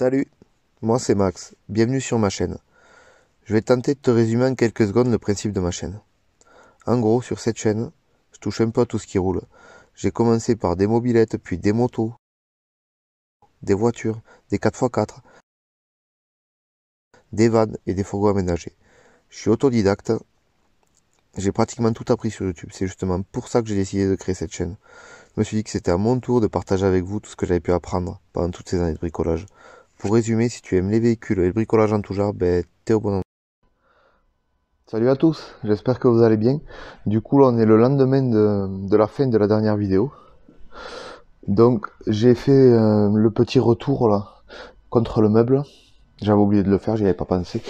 Salut, moi c'est Max, bienvenue sur ma chaîne. Je vais tenter de te résumer en quelques secondes le principe de ma chaîne. En gros, sur cette chaîne, je touche un peu à tout ce qui roule. J'ai commencé par des mobylettes, puis des motos, des voitures, des 4x4, des vannes et des fourgons aménagés. Je suis autodidacte, j'ai pratiquement tout appris sur YouTube. C'est justement pour ça que j'ai décidé de créer cette chaîne. Je me suis dit que c'était à mon tour de partager avec vous tout ce que j'avais pu apprendre pendant toutes ces années de bricolage. Pour résumer, si tu aimes les véhicules et le bricolage en tout genre, t'es au bon endroit. Salut à tous, j'espère que vous allez bien. Du coup là on est le lendemain de la fin de la dernière vidéo. Donc j'ai fait le petit retour là contre le meuble. J'avais oublié de le faire, j'y avais pas pensé.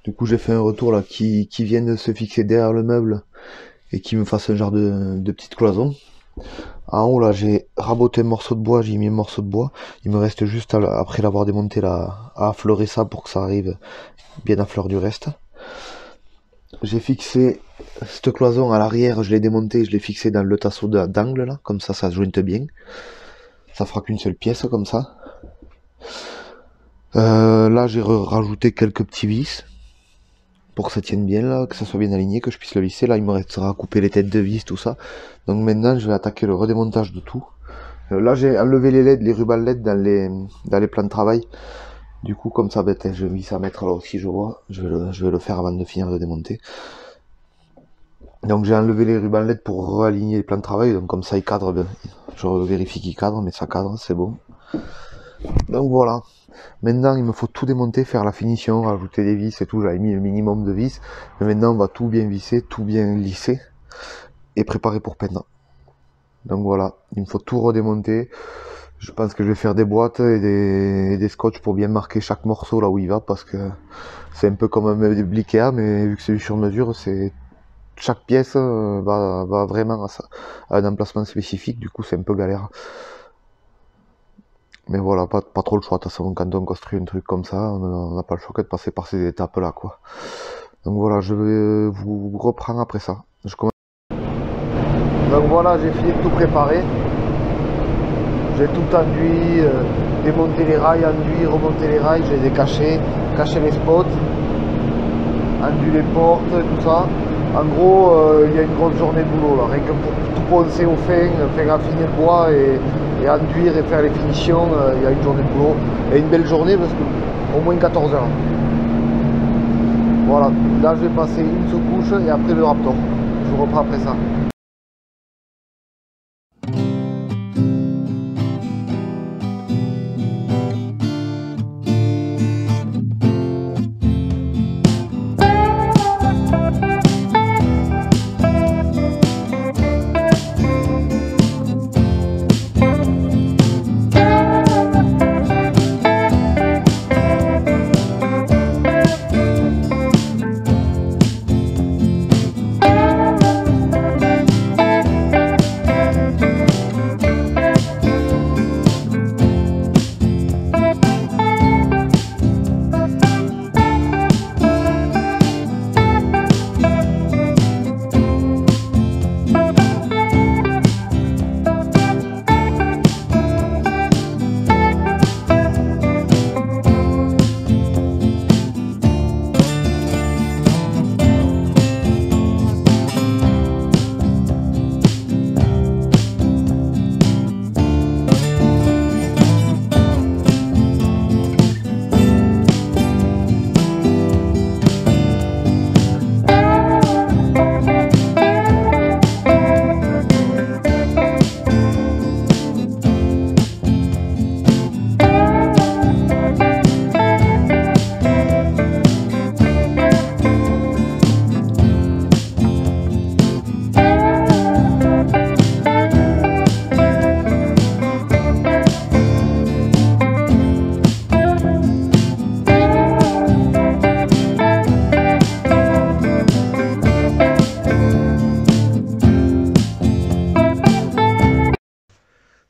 Du coup j'ai fait un retour là qui vient de se fixer derrière le meuble et qui me fasse un genre de petite cloison. En haut là j'ai raboté un morceau de bois, j'ai mis un morceau de bois. Il me reste juste après l'avoir démonté là à affleurer ça pour que ça arrive bien à fleur du reste. J'ai fixé cette cloison à l'arrière, je l'ai démontée, je l'ai fixé dans le tasseau d'angle là, comme ça se jointe bien. Ça fera qu'une seule pièce comme ça. Là j'ai rajouté quelques petits vis pour que ça tienne bien là, que ça soit bien aligné, que je puisse le lisser. Là il me restera à couper les têtes de vis, tout ça. Donc maintenant je vais attaquer le redémontage de tout. Là j'ai enlevé les LED, les rubans LED dans les plans de travail. Du coup comme ça, je vais vis à mettre là aussi, je vois. Je vais le faire avant de finir de démonter. Donc j'ai enlevé les rubans LED pour réaligner les plans de travail, donc comme ça il cadre, je vérifie qu'il cadre, mais ça cadre, c'est bon. Donc voilà, maintenant il me faut tout démonter, faire la finition, rajouter des vis et tout, j'avais mis le minimum de vis, mais maintenant on va tout bien visser, tout bien lisser, et préparer pour peindre. Donc voilà, il me faut tout redémonter, je pense que je vais faire des boîtes et des scotch pour bien marquer chaque morceau là où il va, parce que c'est un peu comme un meuble Ikea, mais vu que c'est du sur mesure, chaque pièce va vraiment à un emplacement spécifique, du coup c'est un peu galère. Mais voilà, pas trop le choix, de toute façon quand on construit un truc comme ça, on n'a pas le choix que de passer par ces étapes là quoi. Donc voilà, je vais vous reprendre après ça. Donc voilà, j'ai fini de tout préparer. J'ai tout enduit, démonté les rails, enduit, remonté les rails, je les ai cachés, caché les spots, enduit les portes, tout ça. En gros, il y a une grosse journée de boulot là, rien que pour tout poncer au fin, faire affiner le bois et enduire et faire les finitions, il y a une journée de boulot. Et une belle journée parce que au moins 14 heures. Voilà, là je vais passer une sous-couche et après le Raptor. Je vous reprends après ça.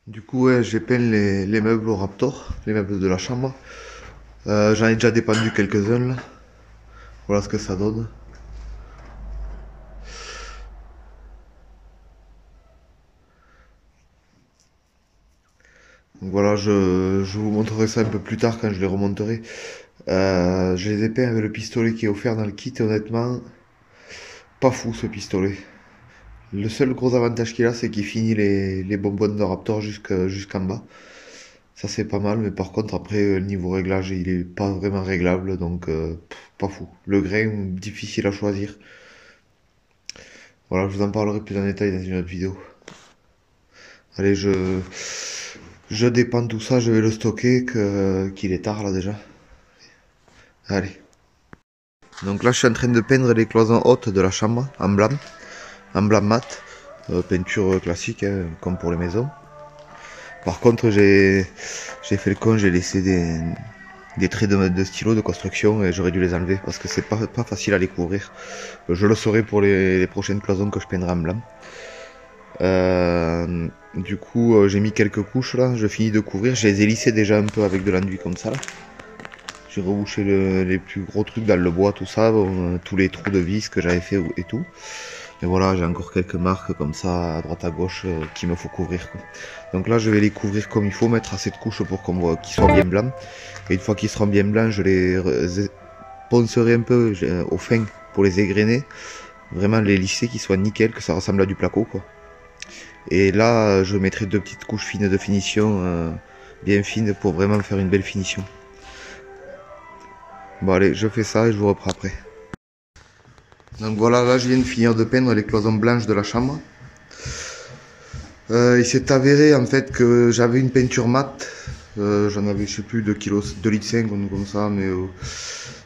Du coup, ouais, j'ai peint les meubles au Raptor, les meubles de la chambre. J'en ai déjà dépendu quelques-uns là. Voilà ce que ça donne. Donc voilà, je vous montrerai ça un peu plus tard quand je les remonterai. Je les ai peints avec le pistolet qui est offert dans le kit et honnêtement, pas fou ce pistolet. Le seul gros avantage qu'il a, c'est qu'il finit les bonbonnes de Raptor jusqu'en bas. Ça c'est pas mal, mais par contre après le niveau réglage il est pas vraiment réglable, donc pas fou. Le grain difficile à choisir. Voilà, je vous en parlerai plus en détail dans une autre vidéo. Allez, je dépends de tout ça, je vais le stocker, qu'il est tard là déjà. Allez. Donc là je suis en train de peindre les cloisons hautes de la chambre en blanc mat, peinture classique hein, comme pour les maisons. Par contre j'ai fait le con, j'ai laissé des traits de stylo de construction et j'aurais dû les enlever parce que c'est pas facile à les couvrir. Je le saurai pour les prochaines cloisons que je peindrai en blanc. Du coup j'ai mis quelques couches là, je finis de couvrir, je les ai lissés déjà un peu avec de l'enduit comme ça là. J'ai rebouché les plus gros trucs dans le bois, tout ça, tous les trous de vis que j'avais fait et tout. Et voilà, j'ai encore quelques marques comme ça à droite à gauche qu'il me faut couvrir, quoi. Donc là, je vais les couvrir comme il faut, mettre assez de couches pour qu'ils soient bien blancs. Et une fois qu'ils seront bien blancs, je les poncerai un peu au fin pour les égrener. Vraiment les lisser, qu'ils soient nickel, que ça ressemble à du placo, quoi. Et là, je mettrai 2 petites couches fines de finition, bien fines, pour vraiment faire une belle finition. Bon allez, je fais ça et je vous reprends après. Donc voilà, là je viens de finir de peindre les cloisons blanches de la chambre. Il s'est avéré en fait que j'avais une peinture mate. J'en avais je sais plus 2 litres 5 comme ça, mais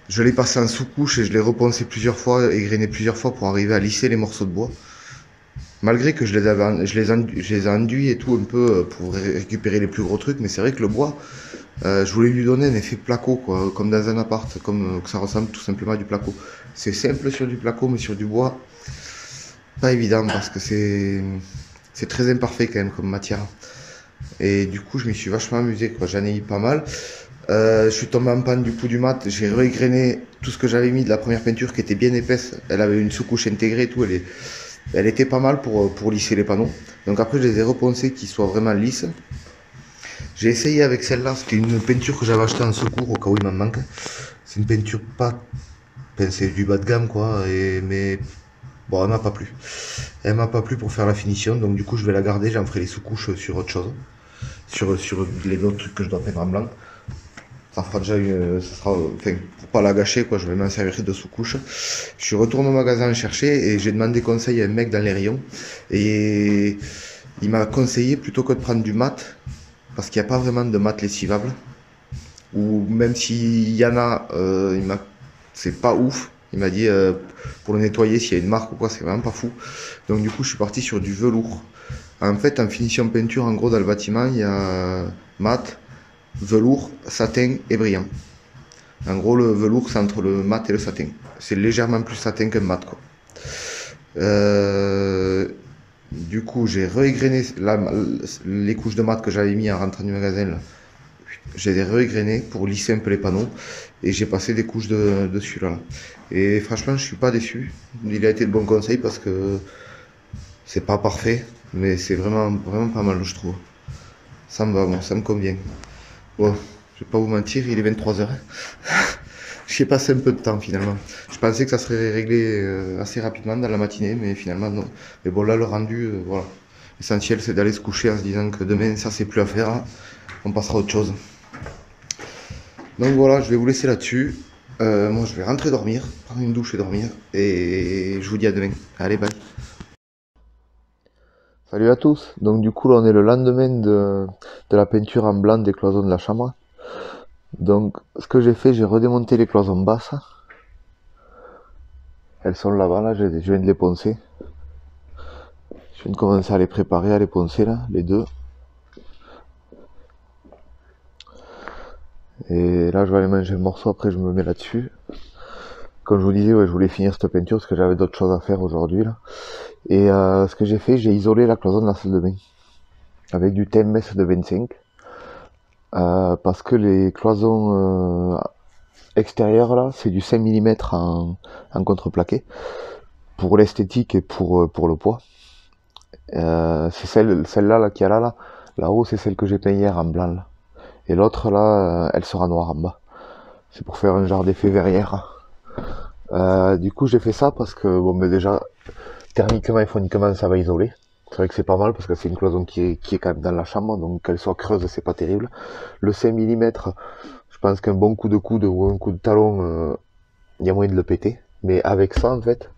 je l'ai passé en sous-couche et je l'ai reponcé plusieurs fois, égrené plusieurs fois pour arriver à lisser les morceaux de bois. Malgré que je les ai enduits et tout un peu pour récupérer les plus gros trucs, mais c'est vrai que le bois, je voulais lui donner un effet placo, quoi, comme dans un appart, comme que ça ressemble tout simplement à du placo. C'est simple sur du placo, mais sur du bois, pas évident parce que c'est très imparfait quand même comme matière. Et du coup, je m'y suis vachement amusé, quoi. J'en ai eu pas mal. Je suis tombé en panne du coup du mat. J'ai régrainé tout ce que j'avais mis de la première peinture qui était bien épaisse. Elle avait une sous-couche intégrée et tout. Elle était pas mal pour lisser les panneaux. Donc après, je les ai reponcés qu'ils soient vraiment lisses. J'ai essayé avec celle-là, c'était une peinture que j'avais achetée en secours au cas où il m'en manque. C'est une peinture pas... Enfin, c'est du bas de gamme quoi, mais bon, elle m'a pas plu. Elle m'a pas plu pour faire la finition, donc du coup je vais la garder, j'en ferai les sous-couches sur autre chose. Sur les autres trucs que je dois peindre en blanc. Ça fera déjà ça sera, enfin, pour pas la gâcher quoi, je vais m'en servir de sous-couche. Je suis retourné au magasin en chercher et j'ai demandé conseil à un mec dans les rayons. Et il m'a conseillé plutôt que de prendre du mat, parce qu'il n'y a pas vraiment de mat lessivable, ou même s'il y en a, c'est pas ouf. Il m'a dit pour le nettoyer s'il y a une marque ou quoi, c'est vraiment pas fou. Donc du coup je suis parti sur du velours. En fait en finition peinture, en gros dans le bâtiment il y a mat, velours, satin et brillant. En gros le velours c'est entre le mat et le satin. C'est légèrement plus satin qu'un mat quoi. Du coup, j'ai régrainé les couches de mat que j'avais mis en rentrant du magasin. Là. Je les ai régrainées pour lisser un peu les panneaux. Et j'ai passé des couches dessus là. Et franchement, je suis pas déçu. Il a été le bon conseil parce que c'est pas parfait. Mais c'est vraiment pas mal, je trouve. Ça me va, bon, ça me convient. Bon, je vais pas vous mentir, il est 23h. J'y ai passé un peu de temps finalement. Je pensais que ça serait réglé assez rapidement dans la matinée, mais finalement non. Mais bon là le rendu, voilà. L'essentiel c'est d'aller se coucher en se disant que demain ça c'est plus à faire, hein. On passera à autre chose. Donc voilà, je vais vous laisser là-dessus. Moi je vais rentrer dormir, prendre une douche et dormir. Et je vous dis à demain. Allez, bye. Salut à tous. Donc du coup là on est le lendemain de la peinture en blanc des cloisons de la chambre. Donc, ce que j'ai fait, j'ai redémonté les cloisons basses. Elles sont là-bas, là, je viens de les poncer. Je viens de commencer à les préparer, à les poncer, là, les deux. Et là, je vais aller manger le morceau, après je me mets là-dessus. Comme je vous disais, ouais, je voulais finir cette peinture parce que j'avais d'autres choses à faire aujourd'hui, là. Et ce que j'ai fait, j'ai isolé la cloison de la salle de bain. Avec du TMS de 25. Parce que les cloisons extérieures, là, c'est du 5 mm en contreplaqué. Pour l'esthétique et pour le poids. C'est celle-là là, qui est là, Là-haut, c'est celle que j'ai peint hier en blanc, là. Et l'autre, là, elle sera noire en bas. C'est pour faire un genre d'effet verrière. Du coup, j'ai fait ça parce que, bon, mais déjà, thermiquement et phoniquement, ça va isoler. C'est vrai que c'est pas mal parce que c'est une cloison qui est quand même dans la chambre, donc qu'elle soit creuse, c'est pas terrible. Le 5 mm, je pense qu'un bon coup de coude ou un coup de talon, il y a moyen de le péter. Mais avec ça, en fait,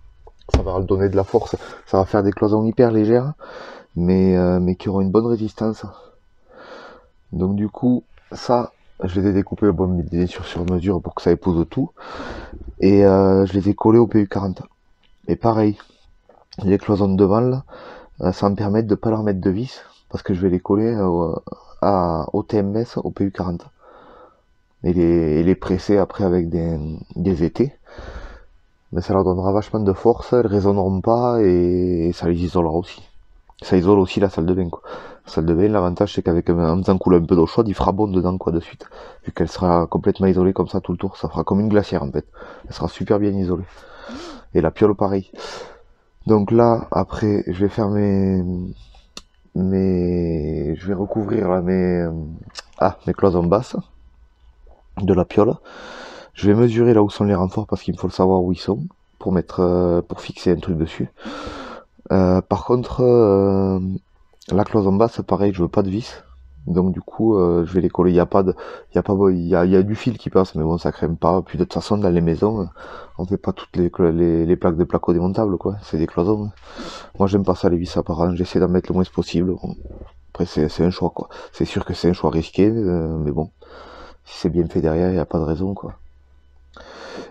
ça va donner de la force. Ça va faire des cloisons hyper légères, mais qui auront une bonne résistance. Donc du coup, ça, je les ai découpés bon, bien sûr sur mesure pour que ça épouse tout. Et je les ai collés au PU40. Et pareil, les cloisons de devant, là, ça va me permettre de pas leur mettre de vis, parce que je vais les coller au TMS, au PU40. Et les presser après avec des étais. Mais ça leur donnera vachement de force, elles résonneront pas et ça les isolera aussi. Ça isole aussi la salle de bain, quoi. La salle de bain, l'avantage c'est qu'avec en faisant couler un peu d'eau chaude, il fera bon dedans, quoi, de suite. Vu qu'elle sera complètement isolée comme ça tout le tour, ça fera comme une glacière en fait. Elle sera super bien isolée. Et la piole pareil. Donc là, après, je vais faire je vais recouvrir là, mes cloisons basses de la piole. Je vais mesurer là où sont les renforts parce qu'il me faut le savoir où ils sont pour pour fixer un truc dessus. Par contre, la cloison basse, pareil, je veux pas de vis. Donc du coup, je vais les coller. Il y a du fil qui passe, mais bon, ça crème pas. Puis de toute façon, dans les maisons, on fait pas toutes les plaques de placo démontables, quoi. C'est des cloisons. Moi, j'aime pas ça, les vis apparentes. J'essaie d'en mettre le moins possible. Bon, après, c'est un choix, quoi. C'est sûr que c'est un choix risqué, mais bon, si c'est bien fait derrière, il n'y a pas de raison, quoi.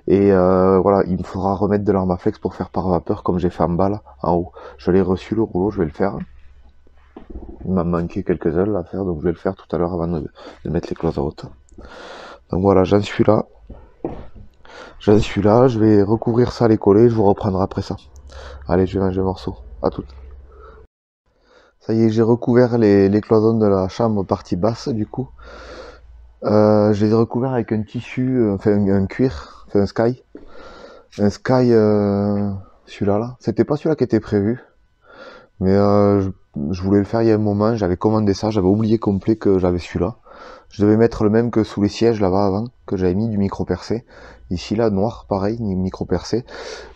Et voilà, il me faudra remettre de l'armaflex pour faire par vapeur, comme j'ai fait en bas, là, en haut. Je l'ai reçu, le rouleau, je vais le faire. Il m'a manqué quelques heures à faire, donc je vais le faire tout à l'heure avant de mettre les cloisons hautes. Donc voilà, j'en suis là. Je vais recouvrir ça, les coller, je vous reprendrai après ça. Allez, je vais manger un morceau. À tout. Ça y est, j'ai recouvert les cloisons de la chambre partie basse, du coup. Je les ai recouverts avec un tissu, enfin un cuir, enfin un sky. Un sky, celui-là, là. C'était pas celui-là qui était prévu. Mais je voulais le faire il y a un moment, j'avais commandé ça, j'avais oublié complet que j'avais celui-là. Je devais mettre le même que sous les sièges là-bas avant, que j'avais mis du micro percé. Ici là, noir, pareil, micro percé.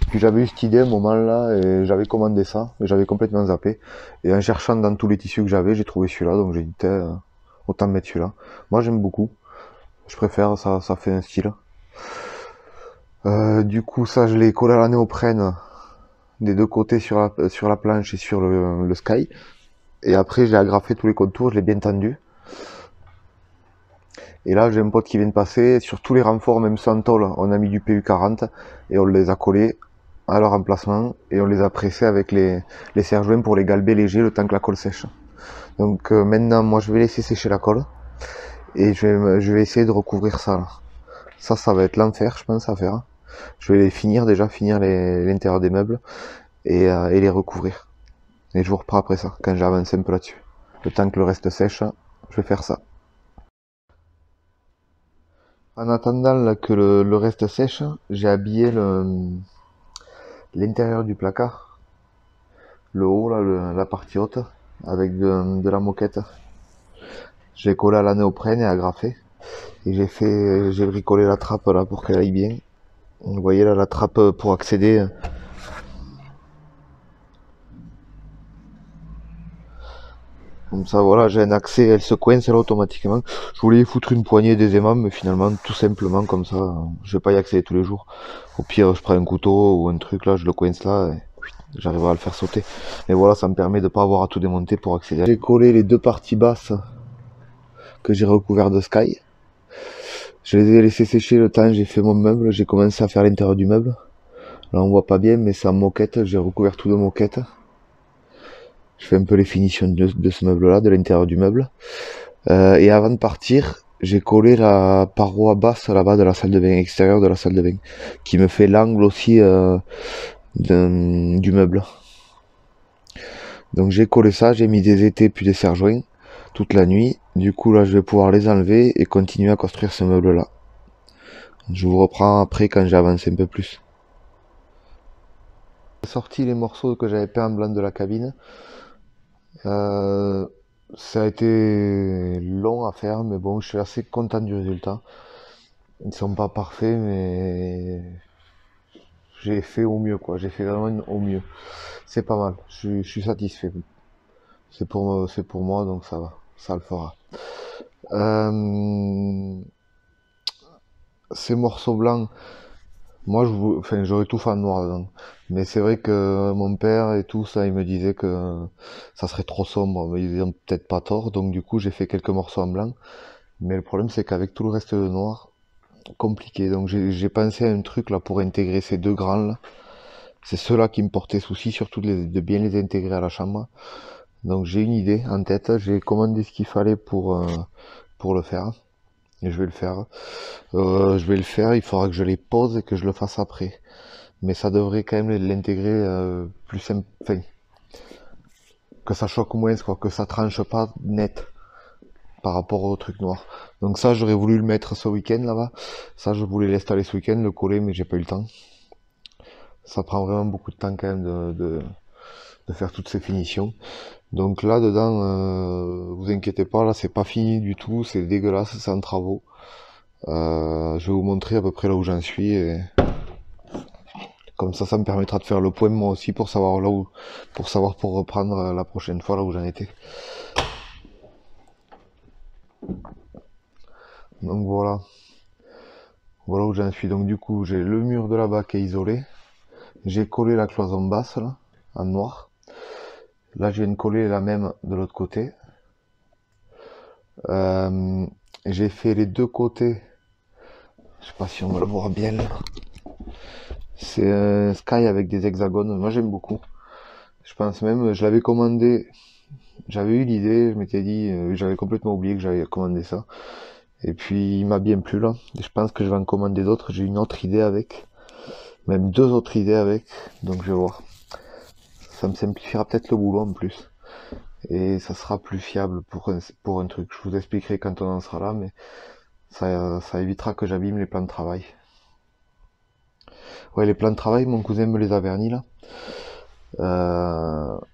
Puis j'avais eu cette idée à un moment là, et j'avais commandé ça, mais j'avais complètement zappé. Et en cherchant dans tous les tissus que j'avais, j'ai trouvé celui-là, donc j'ai dit autant mettre celui-là. Moi j'aime beaucoup, je préfère, ça fait un style. Du coup ça je l'ai collé à la néoprène des deux côtés sur la planche et sur le sky. Et après, j'ai agrafé tous les contours, je l'ai bien tendu. Et là, j'ai un pote qui vient de passer. Sur tous les renforts, même sans tôle, on a mis du PU40 et on les a collés à leur emplacement et on les a pressés avec les serre-joints pour les galber légers le temps que la colle sèche. Donc maintenant, moi, je vais laisser sécher la colle et je vais essayer de recouvrir ça. Là. Ça va être l'enfer, je pense, à faire. Je vais finir l'intérieur des meubles et les recouvrir. Et je vous reprends après ça, quand j'ai avancé un peu là-dessus. Le temps que le reste sèche, je vais faire ça. En attendant là, que le reste sèche, j'ai habillé l'intérieur du placard, le haut, là, la partie haute, avec de la moquette. J'ai collé à la néoprène et agrafé. Et j'ai bricolé la trappe là pour qu'elle aille bien. Vous voyez là la trappe pour accéder. Comme ça, voilà, j'ai un accès, elle se coince là automatiquement. Je voulais y foutre une poignée des mais finalement, tout simplement comme ça, je vais pas y accéder tous les jours. Au pire, je prends un couteau ou un truc là, je le coince là, et j'arriverai à le faire sauter. Mais voilà, ça me permet de pas avoir à tout démonter pour accéder. J'ai collé les deux parties basses que j'ai recouvert de sky. Je les ai laissés sécher le temps, j'ai fait mon meuble, j'ai commencé à faire l'intérieur du meuble. Là, on voit pas bien, mais c'est en moquette, j'ai recouvert tout de moquette. Je fais un peu les finitions de ce meuble-là, de l'intérieur du meuble. Et avant de partir, j'ai collé la paroi basse là-bas de la salle de bain, extérieure de la salle de bain, qui me fait l'angle aussi du meuble. Donc j'ai collé ça, j'ai mis des étais puis des serre-joints toute la nuit. Du coup là, je vais pouvoir les enlever et continuer à construire ce meuble-là. Je vous reprends après quand j'ai avancé un peu plus. J'ai sorti les morceaux que j'avais peints en blanc de la cabine. Ça a été long à faire, mais bon, je suis assez content du résultat. Ils sont pas parfaits, mais j'ai fait au mieux, quoi. J'ai fait vraiment au mieux. C'est pas mal. Je suis satisfait. C'est pour moi, donc ça va. Ça le fera. Euh, Ces morceaux blancs, moi, enfin, j'aurais tout fait en noir dedans. Mais c'est vrai que mon père et tout ça, il me disait que ça serait trop sombre. Mais ils ont peut-être pas tort. Donc du coup, j'ai fait quelques morceaux en blanc. Mais le problème, c'est qu'avec tout le reste de noir, compliqué. Donc j'ai pensé à un truc là pour intégrer ces deux grands là. C'est ceux-là qui me portaient souci, surtout de bien les intégrer à la chambre. Donc j'ai une idée en tête. J'ai commandé ce qu'il fallait pour le faire. Et je vais le faire. Je vais le faire. Il faudra que je les pose et que je le fasse après. Mais ça devrait quand même l'intégrer plus simple. Enfin, que ça choque moins, quoi, que ça tranche pas net par rapport au truc noir. Donc ça, j'aurais voulu le mettre ce week-end là-bas. Ça, je voulais l'installer ce week-end, le coller, mais j'ai pas eu le temps. Ça prend vraiment beaucoup de temps quand même de faire toutes ces finitions. Donc là dedans, vous inquiétez pas, là c'est pas fini du tout, c'est dégueulasse, c'est en travaux. Je vais vous montrer à peu près là où j'en suis et comme ça me permettra de faire le point moi aussi pour savoir là où, pour reprendre la prochaine fois là où j'en étais. Donc voilà où j'en suis. Donc du coup j'ai le mur de là-bas qui est isolé, j'ai collé la cloison basse là en noir. Là je viens de coller la même de l'autre côté. Euh, j'ai fait les deux côtés. Je sais pas si on va le voir bien là. C'est un sky avec des hexagones. Moi j'aime beaucoup. Je pense même, je l'avais commandé. J'avais eu l'idée, je m'étais dit, j'avais complètement oublié que j'avais commandé ça. Et puis il m'a bien plu là. Et je pense que je vais en commander d'autres. J'ai une autre idée avec. Même deux autres idées avec. Donc je vais voir. Ça me simplifiera peut-être le boulot en plus. Et ça sera plus fiable pour un truc. Je vous expliquerai quand on en sera là, mais ça évitera que j'abîme les plans de travail. Ouais, les plans de travail, mon cousin me les a vernis là.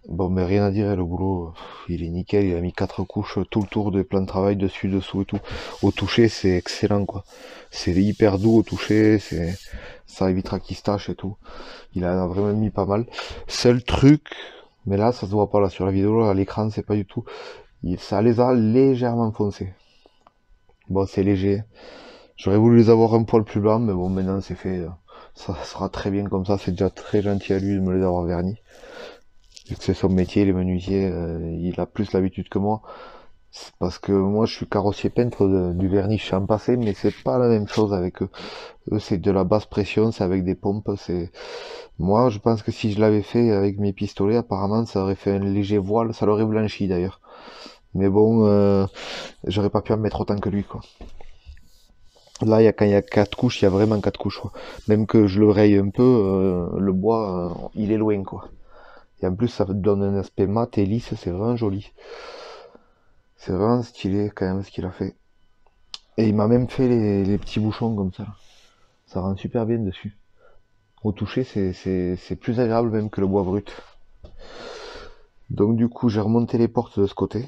Bon, mais rien à dire, le boulot, il est nickel. Il a mis quatre couches tout le tour des plans de travail, dessus, dessous et tout. Au toucher, c'est excellent quoi. C'est hyper doux au toucher, ça évitera qu'il se tâche et tout. Il en a vraiment mis pas mal. Seul truc, mais là, ça se voit pas là sur la vidéo, là, à l'écran, c'est pas du tout. Ça les a légèrement foncés. Bon, c'est léger. J'aurais voulu les avoir un poil plus blancs, mais bon, maintenant c'est fait. Ça sera très bien comme ça. C'est déjà très gentil à lui de me les avoir vernis. Vu que c'est son métier, les menuisiers, il a plus l'habitude que moi. C'est parce que moi, je suis carrossier peintre du vernis en passé, mais c'est pas la même chose avec eux. Eux, c'est de la basse pression, c'est avec des pompes. C'est Moi, je pense que si je l'avais fait avec mes pistolets, apparemment, ça aurait fait un léger voile. Ça l'aurait blanchi d'ailleurs. Mais bon, j'aurais pas pu en mettre autant que lui, quoi. Là, quand il y a quatre couches, il y a vraiment quatre couches, quoi. Même que je le raye un peu, le bois, il est loin, quoi. Et en plus, ça donne un aspect mat et lisse, c'est vraiment joli. C'est vraiment stylé, quand même, ce qu'il a fait. Et il m'a même fait les petits bouchons comme ça. Ça rend super bien dessus. Au toucher, c'est plus agréable même que le bois brut. Donc du coup, j'ai remonté les portes de ce côté.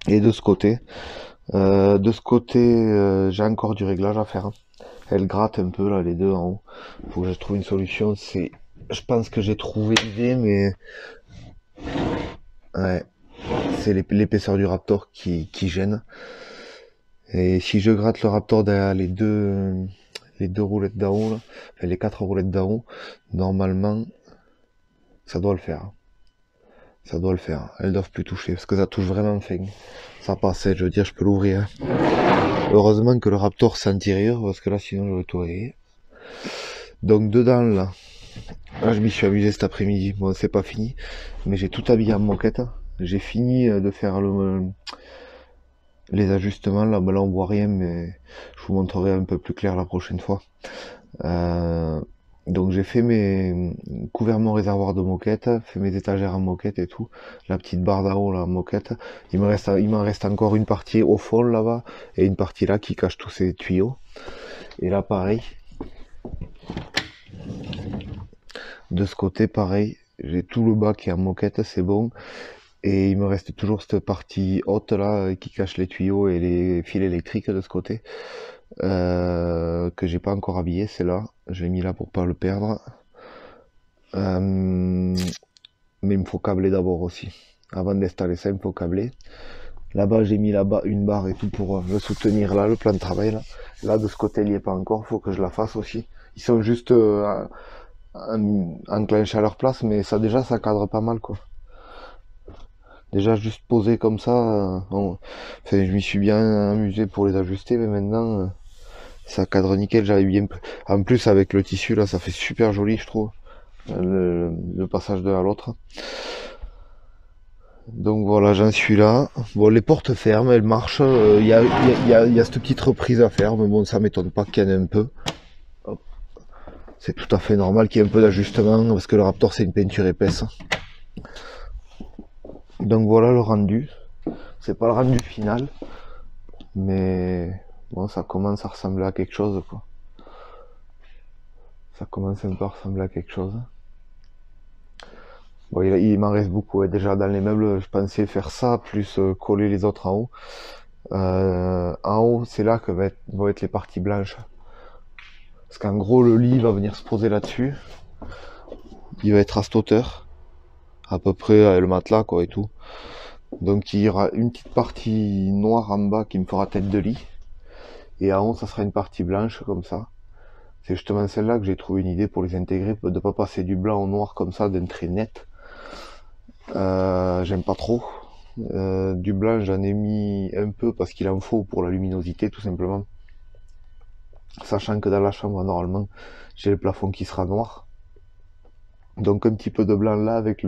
Et de ce côté. J'ai encore du réglage à faire. Elle gratte un peu là, les deux en haut. Faut que je trouve une solution. Je pense que j'ai trouvé l'idée, mais ouais, c'est l'épaisseur du Raptor qui gêne. Et si je gratte le Raptor derrière les deux roulettes d'en haut, là, enfin, les quatre roulettes d'en haut, normalement, ça doit le faire. Ça doit le faire. Elles doivent plus toucher parce que ça touche vraiment fin. Ça passe, je veux dire, je peux l'ouvrir. Heureusement que le Raptor c'est intérieur parce que là, sinon, j'aurais tout rayé. Donc dedans là, je m'y suis amusé cet après-midi. Bon, c'est pas fini, mais j'ai tout habillé en moquette. J'ai fini de faire les ajustements là. Ben là, on voit rien, mais je vous montrerai un peu plus clair la prochaine fois. Euh, donc j'ai fait couvert mon réservoir de moquette, fait mes étagères en moquette et tout. La petite barre d'en haut là en moquette. Il m'en reste encore une partie au fond là-bas et une partie là qui cache tous ces tuyaux. Et là pareil. De ce côté, pareil, J'ai tout le bas qui est en moquette, c'est bon. Et il me reste toujours cette partie haute là qui cache les tuyaux et les fils électriques de ce côté. Que j'ai pas encore habillé, c'est là. J'ai mis là pour pas le perdre. Mais il me faut câbler d'abord aussi. Avant d'installer ça, il me faut câbler. Là-bas, j'ai mis là-bas une barre et tout pour le soutenir là, le plan de travail là. Là, de ce côté, il n'y est pas encore, faut que je la fasse aussi. Ils sont juste enclenchés à leur place, mais ça déjà, ça cadre pas mal quoi. Déjà, juste posé comme ça, enfin, je m'y suis bien amusé pour les ajuster, mais maintenant, ça cadre nickel. J'avais bien. En plus, avec le tissu là, ça fait super joli, je trouve, le passage de l'un à l'autre. Donc voilà, j'en suis là. Bon, les portes ferment, elles marchent. Il y a cette petite reprise à faire, mais bon, ça m'étonne pas qu'il y en ait un peu. C'est tout à fait normal qu'il y ait un peu d'ajustement, parce que le Raptor, c'est une peinture épaisse. Donc voilà le rendu. C'est pas le rendu final, mais bon, ça commence à ressembler à quelque chose, quoi. Ça commence un peu à ressembler à quelque chose. Bon, il m'en reste beaucoup. Et déjà, dans les meubles, je pensais faire ça, plus coller les autres en haut. En haut, c'est là que vont être les parties blanches. Parce qu'en gros, le lit va venir se poser là-dessus. Il va être à cette hauteur. À peu près, avec le matelas, quoi, et tout. Donc, il y aura une petite partie noire en bas qui me fera tête de lit. Et en haut, ça sera une partie blanche, comme ça. C'est justement celle-là que j'ai trouvé une idée pour les intégrer, de pas passer du blanc au noir comme ça, d'un trait net. J'aime pas trop. Du blanc, j'en ai mis un peu parce qu'il en faut pour la luminosité, tout simplement. Sachant que dans la chambre, normalement, j'ai le plafond qui sera noir. Donc un petit peu de blanc là avec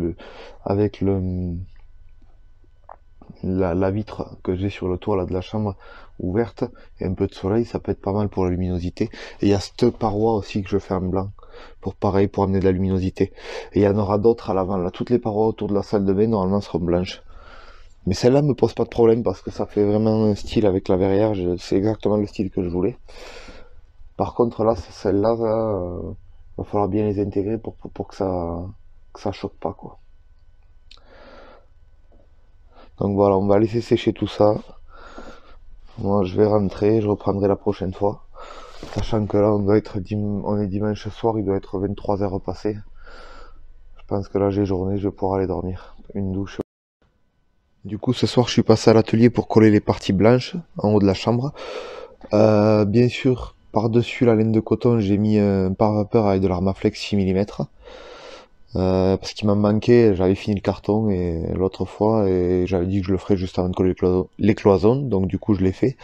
la vitre que j'ai sur le toit là de la chambre ouverte et un peu de soleil, ça peut être pas mal pour la luminosité. Et il y a cette paroi aussi que je fais en blanc pour pareil pour amener de la luminosité. Et il y en aura d'autres à l'avant là. Toutes les parois autour de la salle de bain normalement seront blanches. Mais celle-là me pose pas de problème parce que ça fait vraiment un style avec la verrière. C'est exactement le style que je voulais. Par contre là, celle-là, va falloir bien les intégrer pour que ça choque pas quoi. Donc voilà, on va laisser sécher tout ça. Moi je vais rentrer, je reprendrai la prochaine fois. Sachant que là on est dimanche soir, il doit être 23h passé. Je pense que là j'ai journée, je vais pouvoir aller dormir. Une douche. Du coup ce soir je suis passé à l'atelier pour coller les parties blanches en haut de la chambre. Bien sûr, par-dessus la laine de coton, j'ai mis un pare-vapeur avec de l'Armaflex 6 mm. Parce qu'il m'en manquait, j'avais fini le carton et l'autre fois et j'avais dit que je le ferais juste avant de coller les cloisons, donc du coup je l'ai fait.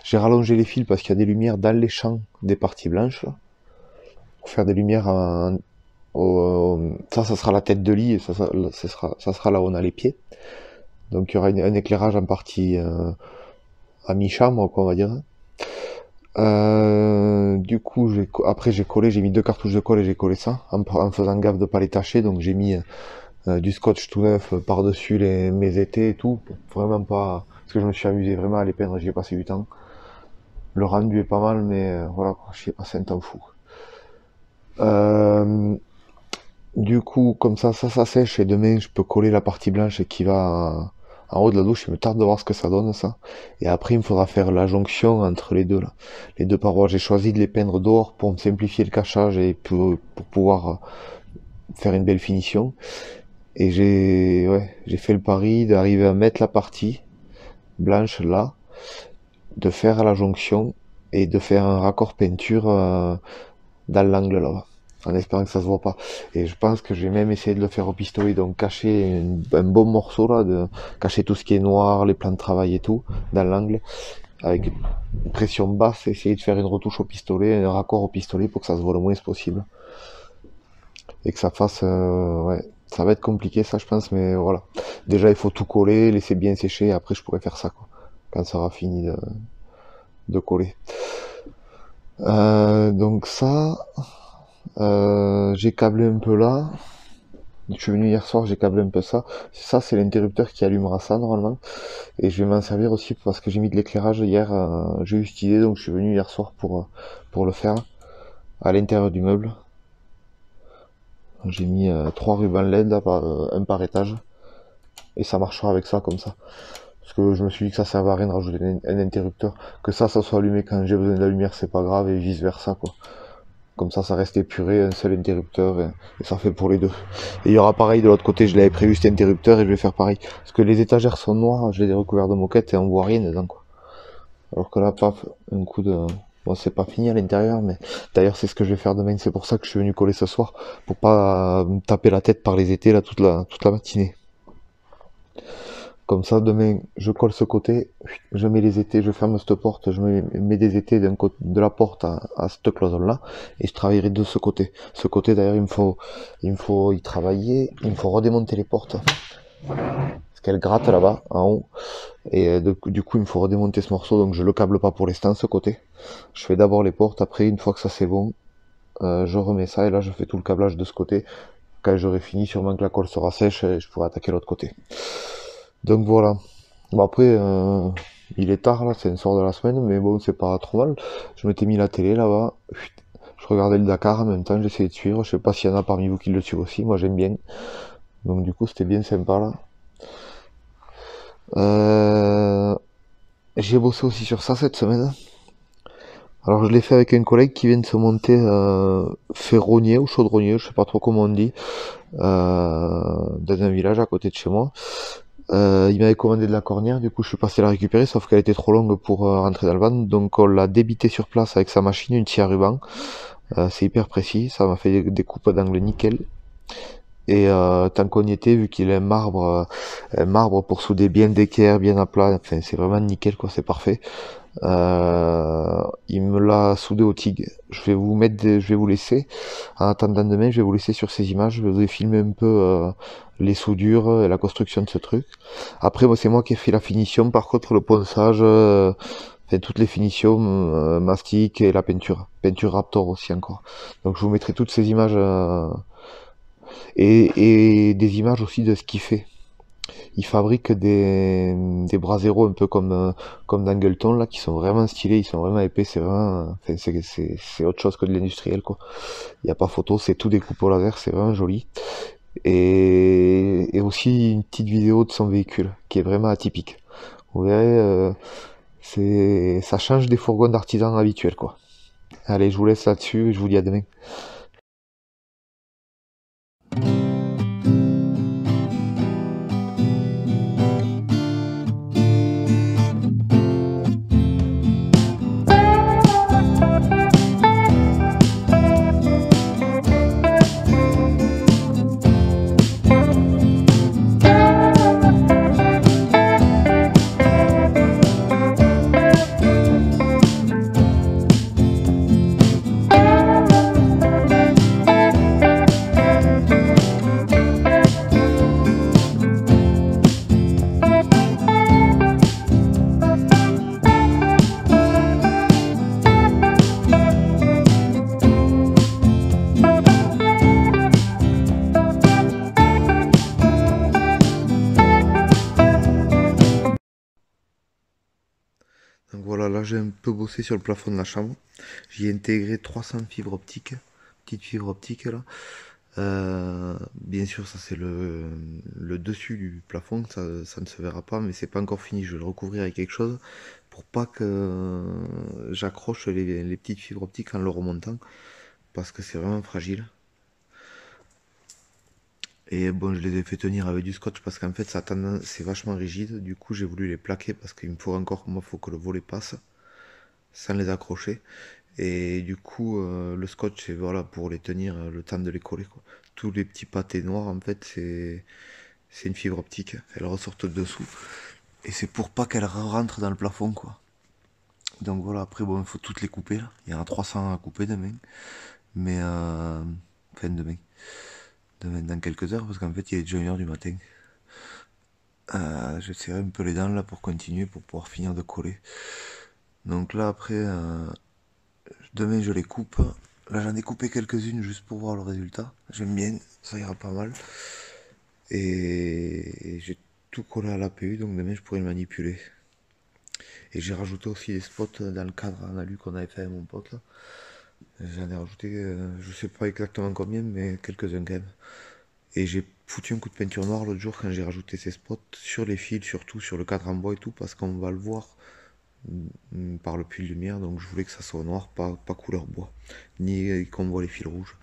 J'ai rallongé les fils parce qu'il y a des lumières dans les champs des parties blanches là, pour faire des lumières ça sera la tête de lit et ça sera là où on a les pieds. Donc il y aura un éclairage en partie à mi-chambre quoi on va dire. Du coup, après j'ai collé, j'ai mis 2 cartouches de colle et j'ai collé ça en faisant gaffe de pas les tacher. Donc j'ai mis du scotch tout neuf par-dessus mes étais et tout, pour vraiment pas, parce que je me suis amusé vraiment à les peindre, j'y ai passé du temps. Le rendu est pas mal, mais voilà, j'y ai passé un temps fou. Du coup, comme ça sèche et demain je peux coller la partie blanche qui va en haut de la douche. Il me tarde de voir ce que ça donne ça. Et après il me faudra faire la jonction entre les deux là. Les deux parois. J'ai choisi de les peindre dehors pour me simplifier le cachage et pour pouvoir faire une belle finition. Et j'ai fait le pari d'arriver à mettre la partie blanche là, de faire la jonction et de faire un raccord peinture dans l'angle là-bas, en espérant que ça se voit pas. Et je pense que je vais même essayer de le faire au pistolet, donc cacher un bon morceau là, cacher tout ce qui est noir, les plans de travail et tout, dans l'angle, avec une pression basse, essayer de faire une retouche au pistolet, un raccord au pistolet pour que ça se voit le moins possible. Et que ça fasse, ouais, ça va être compliqué ça je pense, mais voilà. Déjà il faut tout coller, laisser bien sécher, après je pourrais faire ça quoi, quand ça aura fini de coller. Donc ça, j'ai câblé un peu là. Je suis venu hier soir, j'ai câblé un peu ça. Ça, c'est l'interrupteur qui allumera ça normalement. Et je vais m'en servir aussi parce que j'ai mis de l'éclairage hier. J'ai eu cette idée, donc je suis venu hier soir pour le faire à l'intérieur du meuble. J'ai mis 3 rubans LED là, un par étage. Et ça marchera avec ça comme ça. Parce que je me suis dit que ça servait à rien de rajouter un interrupteur. Que ça soit allumé quand j'ai besoin de la lumière, c'est pas grave, et vice versa quoi. Comme ça reste épuré, un seul interrupteur, et ça fait pour les deux. Et il y aura pareil de l'autre côté, je l'avais prévu cet interrupteur et je vais faire pareil. Parce que les étagères sont noires, je les ai recouvertes de moquette et on voit rien dedans quoi. Alors que là, paf, un coup de... Bon, c'est pas fini à l'intérieur, mais d'ailleurs c'est ce que je vais faire demain, c'est pour ça que je suis venu coller ce soir, pour pas me taper la tête par les étés là toute la matinée. Comme ça, demain, je colle ce côté, je mets les étais, je ferme cette porte, je mets des étais d'un côté de la porte à cette cloison-là, et je travaillerai de ce côté. Ce côté, d'ailleurs, il me faut y travailler, il me faut redémonter les portes. Parce qu'elles grattent là-bas, en haut. Et du coup, il me faut redémonter ce morceau, donc je le câble pas pour l'instant, ce côté. Je fais d'abord les portes, après, une fois que ça c'est bon, je remets ça, et là, je fais tout le câblage de ce côté. Quand j'aurai fini, sûrement que la colle sera sèche, et je pourrai attaquer l'autre côté. Donc voilà. Bon après, il est tard là, c'est une soir de la semaine, mais bon, c'est pas trop mal. Je m'étais mis la télé là-bas, je regardais le Dakar en même temps, j'essayais de suivre. Je sais pas s'il y en a parmi vous qui le suivent aussi, moi j'aime bien. Donc du coup, c'était bien sympa là. J'ai bossé aussi sur ça cette semaine. Alors je l'ai fait avec un collègue qui vient de se monter ferronnier ou chaudronnier, je sais pas trop comment on dit, dans un village à côté de chez moi. Il m'avait commandé de la cornière, du coup je suis passé la récupérer, sauf qu'elle était trop longue pour rentrer dans le van, donc on l'a débité sur place avec sa machine, une scie à ruban. C'est hyper précis, ça m'a fait des coupes d'angle nickel. Et tant qu'on y était, vu qu'il a un marbre pour souder bien d'équerre, bien à plat, enfin c'est vraiment nickel quoi, c'est parfait. Il me l'a soudé au TIG. Je vais vous laisser, en attendant demain, je vais vous laisser sur ces images, je vais vous filmer un peu les soudures et la construction de ce truc. Après, moi, c'est moi qui ai fait la finition, par contre, le ponçage, enfin, toutes les finitions, mastic et la peinture. Peinture Raptor aussi encore. Donc je vous mettrai toutes ces images et des images aussi de ce qu'il fait. Ils fabriquent des braseros un peu comme d'Angleton là, qui sont vraiment stylés, ils sont vraiment épais, c'est vraiment, enfin, c'est autre chose que de l'industriel quoi. Il n'y a pas photo, c'est tout découpé au laser, c'est vraiment joli. Et aussi une petite vidéo de son véhicule qui est vraiment atypique. Vous verrez, ça change des fourgons d'artisans habituels quoi. Allez, je vous laisse là-dessus et je vous dis à demain. Donc voilà, là j'ai un peu bossé sur le plafond de la chambre. J'y ai intégré 300 fibres optiques, petites fibres optiques là. Bien sûr, ça c'est le dessus du plafond, ça ne se verra pas, mais c'est pas encore fini. Je vais le recouvrir avec quelque chose pour pas que j'accroche les petites fibres optiques en le remontant, parce que c'est vraiment fragile. Et bon, je les ai fait tenir avec du scotch parce qu'en fait, c'est vachement rigide. Du coup, j'ai voulu les plaquer parce qu'il me faut encore, moi, faut que le volet passe sans les accrocher. Et du coup, le scotch, c'est voilà, pour les tenir le temps de les coller, quoi. Tous les petits pâtés noirs, en fait, c'est une fibre optique. Elles ressortent dessous. Et c'est pour pas qu'elles rentrent dans le plafond, quoi. Donc voilà, après, bon, il faut toutes les couper, là. Il y en a 300 à couper demain. Mais, enfin, demain. Demain, dans quelques heures, parce qu'en fait, il est déjà 1h du matin. Je serrai un peu les dents, là, pour continuer, pour pouvoir finir de coller. Donc là, après, demain, je les coupe. Là, j'en ai coupé quelques-unes juste pour voir le résultat. J'aime bien, ça ira pas mal. Et j'ai tout collé à l'APU, donc demain, je pourrai le manipuler. Et j'ai rajouté aussi des spots dans le cadre en alu qu'on avait fait avec mon pote, là. J'en ai rajouté, je sais pas exactement combien, mais quelques-uns quand même. Et j'ai foutu un coup de peinture noire l'autre jour quand j'ai rajouté ces spots sur les fils, surtout sur le cadre en bois et tout, parce qu'on va le voir par le puits de lumière, donc je voulais que ça soit noir, pas couleur bois, ni qu'on voit les fils rouges.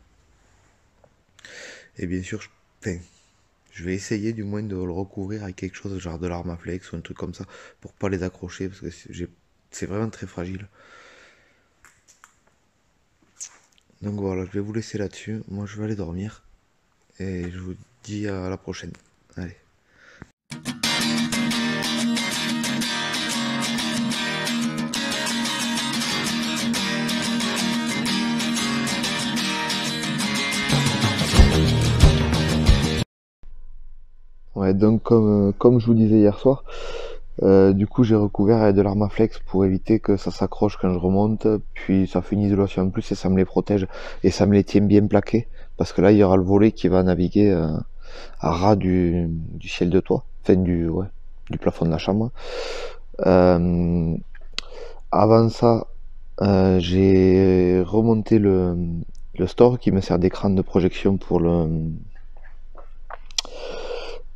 Et bien sûr, enfin, je vais essayer du moins de le recouvrir avec quelque chose genre de l'armaflex ou un truc comme ça pour pas les accrocher parce que c'est vraiment très fragile. Donc voilà, je vais vous laisser là-dessus. Moi je vais aller dormir et je vous dis à la prochaine. Allez. Ouais, donc comme je vous disais hier soir, du coup j'ai recouvert avec de l'armaflex pour éviter que ça s'accroche quand je remonte, puis ça fait une isolation en plus et ça me les protège et ça me les tient bien plaqués, parce que là il y aura le volet qui va naviguer à ras du ciel de toit, enfin du plafond de la chambre. Euh, Avant ça, j'ai remonté le store qui me sert d'écran de projection pour le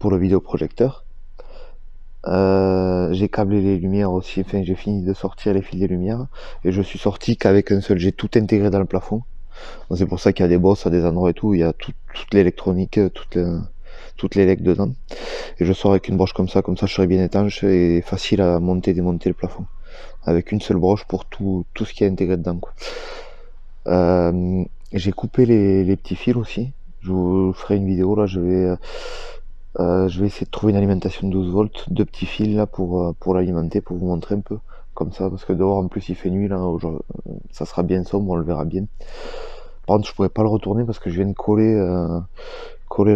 vidéoprojecteur. J'ai câblé les lumières aussi, enfin j'ai fini de sortir les fils des lumières et je suis sorti qu'avec un seul, j'ai tout intégré dans le plafond. C'est pour ça qu'il y a des bosses à des endroits et tout, où il y a toute l'électronique, toutes les legs dedans. Et je sors avec une broche comme ça je serai bien étanche et facile à monter et démonter le plafond. Avec une seule broche pour tout ce qui est intégré dedans, quoi. J'ai coupé les petits fils aussi. Je vous ferai une vidéo là, je vais essayer de trouver une alimentation de 12 volts, deux petits fils là pour l'alimenter, pour vous montrer un peu. Comme ça, parce que dehors en plus il fait nuit là, ça sera bien sombre, on le verra bien. Par contre je pourrais pas le retourner parce que je viens de coller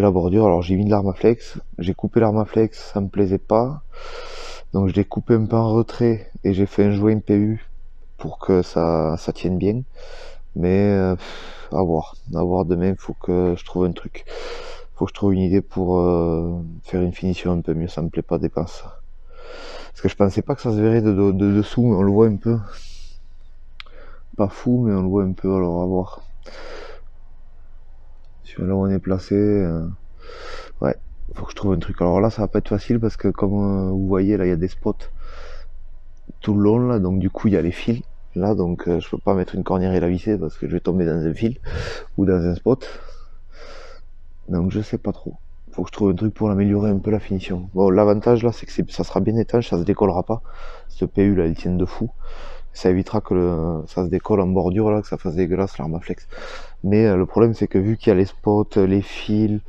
la bordure. Alors j'ai mis de l'armaflex, j'ai coupé l'armaflex, ça me plaisait pas. Donc je l'ai coupé un peu en retrait et j'ai fait un joint PU pour que ça tienne bien. Mais à voir demain, faut que je trouve un truc. Faut que je trouve une idée pour faire une finition un peu mieux, ça me plaît pas des pinces. Parce que je pensais pas que ça se verrait de dessous, mais on le voit un peu. Pas fou, mais on le voit un peu, alors à voir. Sur là où on est placé, ouais, faut que je trouve un truc. Alors là, ça va pas être facile parce que comme vous voyez, là, il y a des spots tout le long, là, donc du coup, il y a les fils. Là, donc je peux pas mettre une cornière et la visser parce que je vais tomber dans un fil ou dans un spot. Donc je sais pas trop. Faut que je trouve un truc pour améliorer un peu la finition. Bon, l'avantage là, c'est que ça sera bien étanche, ça se décollera pas. Ce PU là, il tient de fou. Ça évitera que ça se décolle en bordure là, que ça fasse dégueulasse l'armaflex. Mais le problème, c'est que vu qu'il y a les spots, les fils,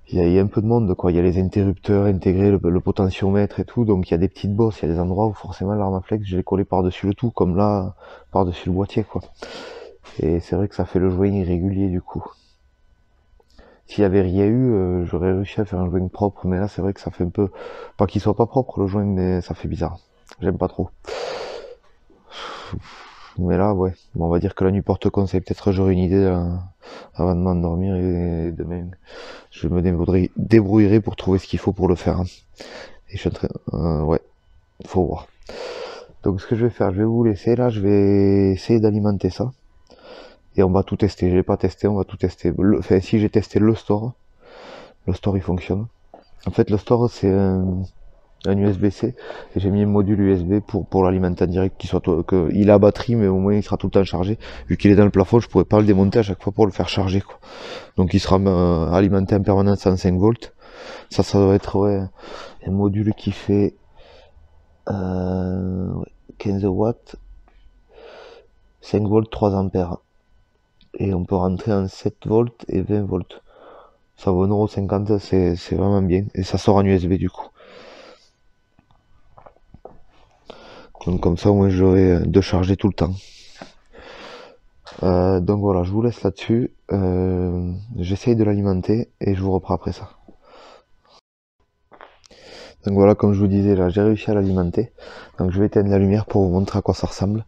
il y a un peu de monde quoi. Il y a les interrupteurs intégrés, le potentiomètre et tout. Donc il y a des petites bosses, il y a des endroits où forcément l'armaflex, je l'ai collé par-dessus le tout, comme là, par-dessus le boîtier quoi. Et c'est vrai que ça fait le joint irrégulier du coup. S'il y avait rien eu, j'aurais réussi à faire un joint propre, mais là c'est vrai que ça fait un peu, pas qu'il soit pas propre le joint, mais ça fait bizarre. J'aime pas trop. Mais là, ouais, bon, on va dire que la nuit porte conseil. Peut-être j'aurai une idée avant de m'endormir et demain je me débrouillerai pour trouver ce qu'il faut pour le faire. Et je suis en train, ouais, faut voir. Donc ce que je vais faire, je vais vous laisser là, je vais essayer d'alimenter ça. Et on va tout tester. Je l'ai pas testé, on va tout tester. Enfin, si j'ai testé le store il fonctionne. En fait, le store c'est un USB-C et j'ai mis un module USB pour l'alimenter en direct, il a batterie mais au moins il sera tout le temps chargé. Vu qu'il est dans le plafond, je pourrais pas le démonter à chaque fois pour le faire charger quoi. Donc il sera alimenté en permanence en 5 volts. Ça doit être ouais, un module qui fait 15 watts, 5 volts, 3 ampères. Et on peut rentrer en 7 volts et 20 volts. Ça vaut 1,50€, c'est vraiment bien. Et ça sort en USB du coup. Donc comme ça, moi j'aurai de charger tout le temps. Donc voilà, je vous laisse là-dessus. J'essaye de l'alimenter et je vous reprends après ça. Donc voilà, comme je vous disais, là j'ai réussi à l'alimenter. Donc je vais éteindre la lumière pour vous montrer à quoi ça ressemble.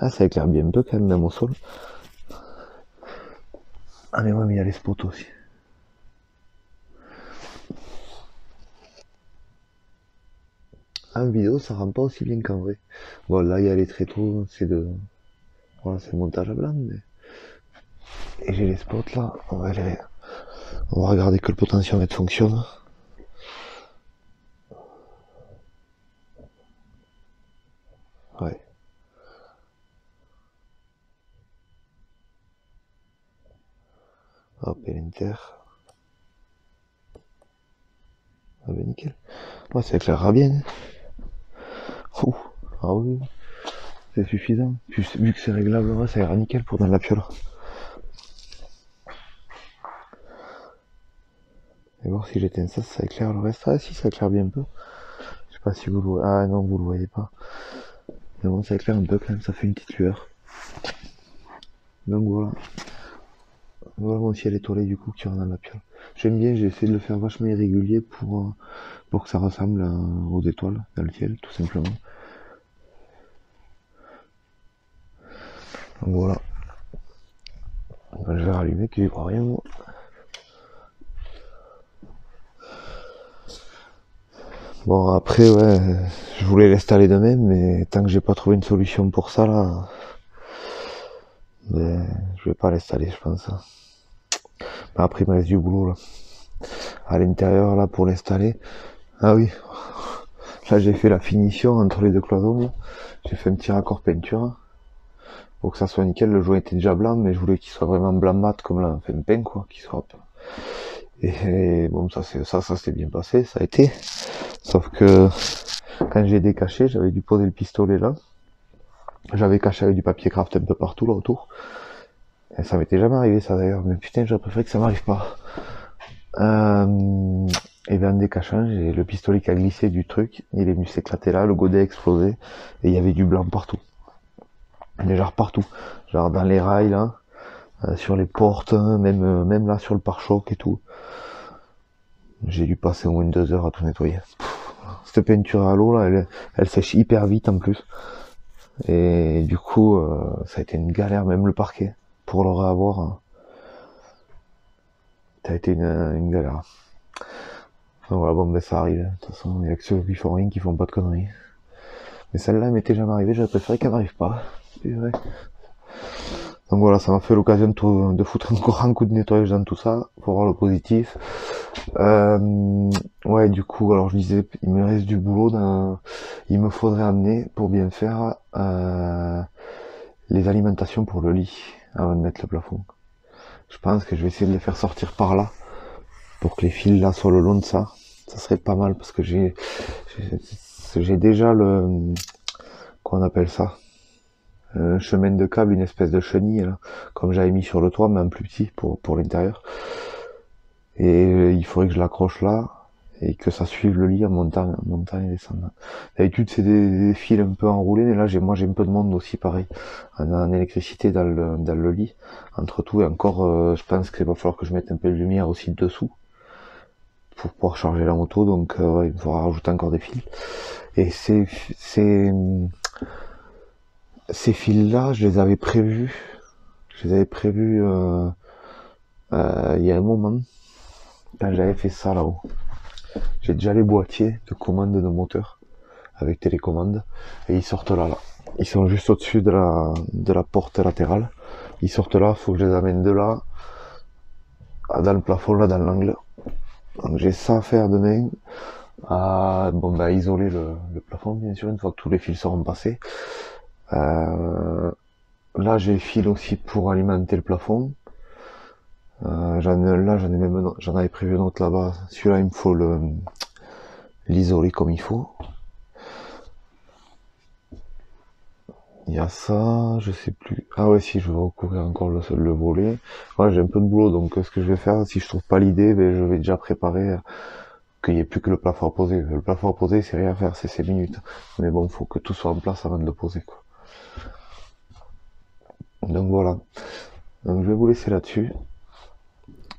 Ah, ça éclaire bien un peu quand même au sol. Ah mais ouais, mais il y a les spots aussi. en vidéo ça rend pas aussi bien qu'en vrai. Bon là il y a les tréteaux, c'est le montage à blanc, mais... Et j'ai les spots là, on va regarder que le potentiomètre fonctionne. Ouais. Hop, et l'enter. Ah ben nickel. Ouais, ça éclairera bien. Ouh. Ah oui, c'est suffisant. Puis, vu que c'est réglable, ouais, ça ira nickel pour dans la piole. Et voir si j'éteins ça, ça éclaire le reste. Ah si, ça éclaire bien un peu. Je sais pas si vous le voyez. Ah non, vous le voyez pas. Mais bon, ça éclaire un peu quand même, ça fait une petite lueur. Donc voilà. Voilà mon ciel étoilé du coup qui rentre dans la piole. J'aime bien, j'ai essayé de le faire vachement irrégulier pour que ça ressemble aux étoiles dans le ciel, tout simplement. Donc voilà. Ben, je vais rallumer, que j'y crois rien moi. Bon après ouais, je voulais l'installer de même, mais tant que j'ai pas trouvé une solution pour ça là, ben, je vais pas l'installer je pense. Ben, après il me reste du boulot là. À l'intérieur là pour l'installer. Ah oui, là j'ai fait la finition entre les deux cloisons. J'ai fait un petit raccord peinture pour que ça soit nickel. Le joint était déjà blanc, mais je voulais qu'il soit vraiment blanc mat comme là, enfin peint quoi, qu'il soit. Et bon ça s'est bien passé, ça a été. Sauf que quand j'ai décaché, j'avais dû poser le pistolet là. J'avais caché avec du papier craft un peu partout là autour. Et ça m'était jamais arrivé ça d'ailleurs, mais putain j'aurais préféré que ça m'arrive pas. Et bien en décachant, j'ai le pistolet qui a glissé du truc, il est venu s'éclater là, le godet a explosé, et il y avait du blanc partout. Mais genre partout. Genre dans les rails là, sur les portes, même là sur le pare-choc et tout. J'ai dû passer au moins 2 heures à tout nettoyer. Cette peinture à l'eau là, elle sèche hyper vite en plus. Et du coup, ça a été une galère, même le parquet, pour le réavoir. Ça a été une galère. Enfin, voilà, bon, ben ça arrive. De toute façon, il n'y a que ceux qui font rien qui font pas de conneries. Mais celle-là, elle m'était jamais arrivée, j'aurais préféré qu'elle m'arrive pas. C'est vrai. Donc voilà, ça m'a fait l'occasion de foutre encore un coup de nettoyage dans tout ça, pour voir le positif. Ouais, du coup, alors je disais, il me reste du boulot, il me faudrait amener, pour bien faire, les alimentations pour le lit, avant de mettre le plafond. Je pense que je vais essayer de les faire sortir par là, pour que les fils là soient le long de ça. Ça serait pas mal, parce que j'ai déjà qu'on appelle ça, un chemin de câble, une espèce de chenille là, comme j'avais mis sur le toit mais en plus petit pour l'intérieur, et il faudrait que je l'accroche là et que ça suive le lit en montant et descendant. D'habitude c'est des fils un peu enroulés, mais là moi j'ai un peu de monde aussi pareil en électricité dans le lit entre tout, et encore je pense qu'il va falloir que je mette un peu de lumière aussi dessous pour pouvoir charger la moto, donc ouais, il faudra rajouter encore des fils. Et ces fils-là, je les avais prévus il y a un moment, quand j'avais fait ça là-haut. J'ai déjà les boîtiers de commande de moteur, avec télécommande, et ils sortent là. Ils sont juste au-dessus de la porte latérale. Ils sortent là, faut que je les amène de là, dans le plafond là, dans l'angle. Donc j'ai ça à faire demain. Isoler le plafond bien sûr, une fois que tous les fils seront passés. Là j'ai le fil aussi pour alimenter le plafond. J'en avais prévu un autre là-bas. Celui-là il me faut l'isoler comme il faut. Il y a ça, je sais plus. Ah ouais, si, je vais recouvrir encore le volet. Ouais, j'ai un peu de boulot, donc ce que je vais faire, si je trouve pas l'idée, ben, je vais déjà préparer qu'il n'y ait plus que le plafond à poser. Le plafond à poser, c'est rien à faire, c'est 5 minutes. Mais bon, il faut que tout soit en place avant de le poser, quoi. Donc voilà. Donc je vais vous laisser là-dessus.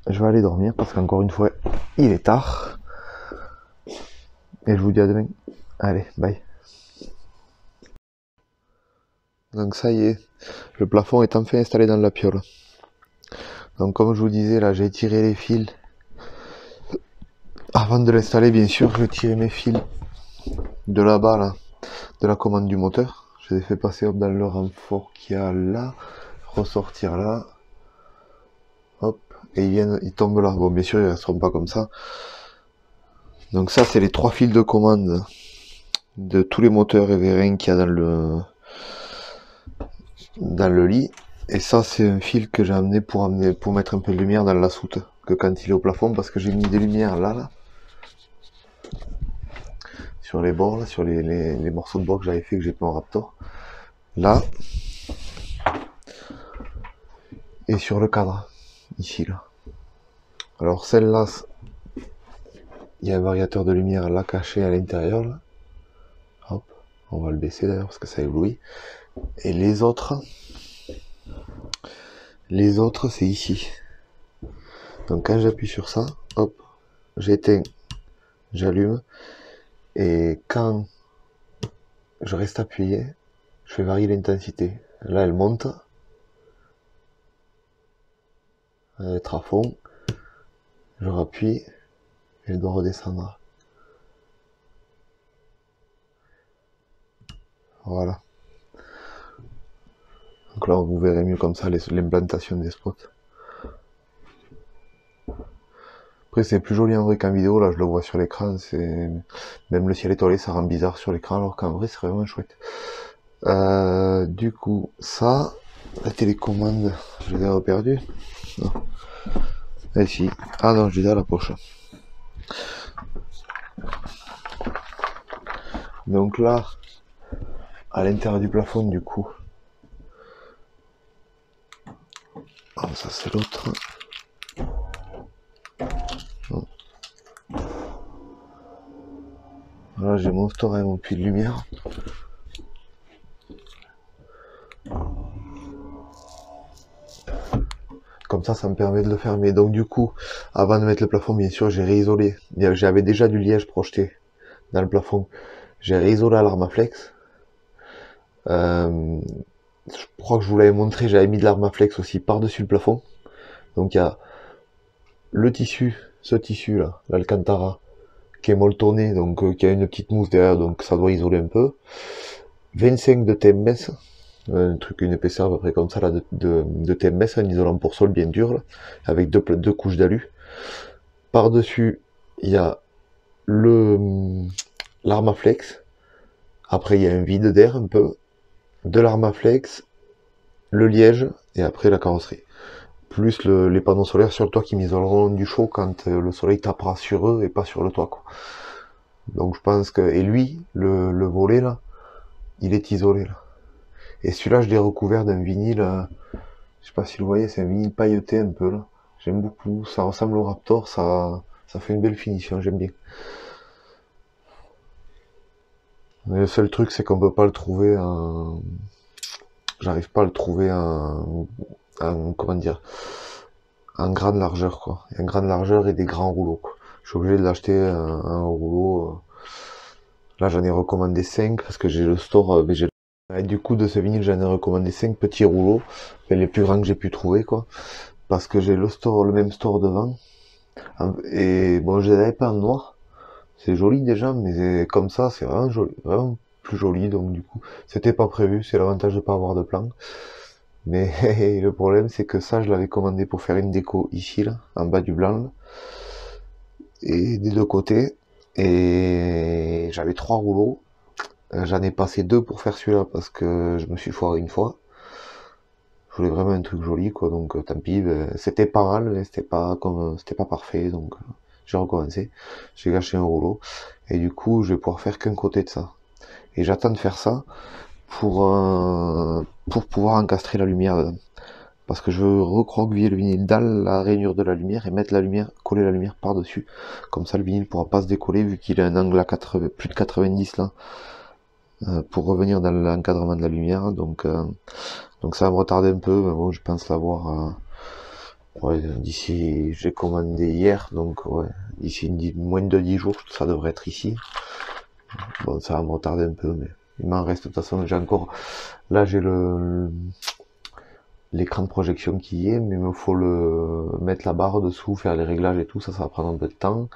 Je vais aller dormir parce qu'encore une fois, il est tard. Et je vous dis à demain. Allez, bye. Donc ça y est, le plafond est enfin installé dans la piole. Donc comme je vous disais, là j'ai tiré les fils. Avant de l'installer, bien sûr, je tirais mes fils de là-bas, là, de la commande du moteur. Je les ai fait passer hop, dans le renfort qu'il y a là, ressortir là, hop, et ils tombent là. Bon, bien sûr, ils resteront pas comme ça. Donc ça, c'est les 3 fils de commande de tous les moteurs et vérins qu'il y a dans le lit. Et ça, c'est un fil que j'ai amené pour mettre un peu de lumière dans la soute, que quand il est au plafond, parce que j'ai mis des lumières là, sur les bords, là, sur les morceaux de bois que j'avais fait, que j'ai fait en Raptor, là, et sur le cadre, ici, là. Alors celle-là, il y a un variateur de lumière là caché à l'intérieur, là. Hop, on va le baisser d'ailleurs parce que ça éblouit. Et les autres, c'est ici. Donc quand j'appuie sur ça, hop, j'éteins, j'allume, et quand je reste appuyé, je fais varier l'intensité. Là, elle monte, elle va être à fond, je rappuie, elle doit redescendre. Voilà. Donc là, vous verrez mieux comme ça l'implantation des spots. Après, c'est plus joli en vrai qu'en vidéo, là je le vois sur l'écran, même le ciel étoilé, ça rend bizarre sur l'écran, alors qu'en vrai, c'est vraiment chouette. Du coup, ça, la télécommande, je l'ai reperdu. Non. Et si. Ah non, je l'ai à la poche. Donc là, à l'intérieur du plafond, du coup. Ah, ça c'est l'autre. Là, j'ai mon store et mon puits de lumière. Comme ça me permet de le fermer. Donc du coup, avant de mettre le plafond, bien sûr, j'ai réisolé. J'avais déjà du liège projeté dans le plafond. J'ai réisolé à l'Armaflex. Je crois que je vous l'avais montré, j'avais mis de l'Armaflex aussi par-dessus le plafond. Donc il y a le tissu, ce tissu là, l'Alcantara, qui est molletonné, donc qui a une petite mousse derrière, donc ça doit isoler un peu. 25 de TMS, un truc, une épaisseur à peu près comme ça là, de TMS, un isolant pour sol bien dur, là, avec deux couches d'alu. Par-dessus, il y a l'Armaflex. Après, il y a un vide d'air un peu, de l'Armaflex, le liège, et après la carrosserie. Plus les panneaux solaires sur le toit qui m'isoleront du chaud quand le soleil tapera sur eux et pas sur le toit, quoi. Donc je pense que... Et lui, le volet là, il est isolé là. Et celui-là, je l'ai recouvert d'un vinyle, je sais pas si vous voyez, c'est un vinyle pailleté un peu là. J'aime beaucoup, ça ressemble au Raptor, ça fait une belle finition, j'aime bien. Mais le seul truc, c'est qu'on peut pas le trouver en... J'arrive pas à le trouver en comment dire, en grande largeur, quoi. En grande largeur et des grands rouleaux, quoi. Je suis obligé de l'acheter un rouleau. Là, j'en ai recommandé 5 parce que j'ai le store. Et du coup, de ce vinyle, j'en ai recommandé 5 petits rouleaux, enfin, les plus grands que j'ai pu trouver, quoi. Parce que j'ai le même store devant. Et bon, je les avais pas en noir. C'est joli déjà, mais comme ça, c'est vraiment joli, vraiment plus joli. Donc du coup, c'était pas prévu. C'est l'avantage de pas avoir de plan. Mais le problème, c'est que ça, je l'avais commandé pour faire une déco ici, là, en bas du blanc, là, et des deux côtés. Et j'avais 3 rouleaux. J'en ai passé 2 pour faire celui-là parce que je me suis foiré une fois. Je voulais vraiment un truc joli, quoi. Donc tant pis. C'était pas mal, mais c'était pas parfait. Donc j'ai recommencé. J'ai gâché un rouleau. Et du coup, je vais pouvoir faire qu'un côté de ça. Et j'attends de faire ça pour pouvoir encastrer la lumière dedans. Parce que je veux recroqueviller le vinyle dans la rainure de la lumière et mettre la lumière, coller la lumière par-dessus. Comme ça, le vinyle pourra pas se décoller vu qu'il a un angle à plus de 90 là, pour revenir dans l'encadrement de la lumière. Donc ça va me retarder un peu, mais bon, je pense l'avoir d'ici, j'ai commandé hier, donc ouais, d'ici moins de 10 jours, ça devrait être ici. Bon, ça va me retarder un peu, mais il m'en reste, de toute façon, là j'ai l'écran de projection qui y est, mais il me faut le mettre la barre dessous, faire les réglages et tout, ça va prendre un peu de temps.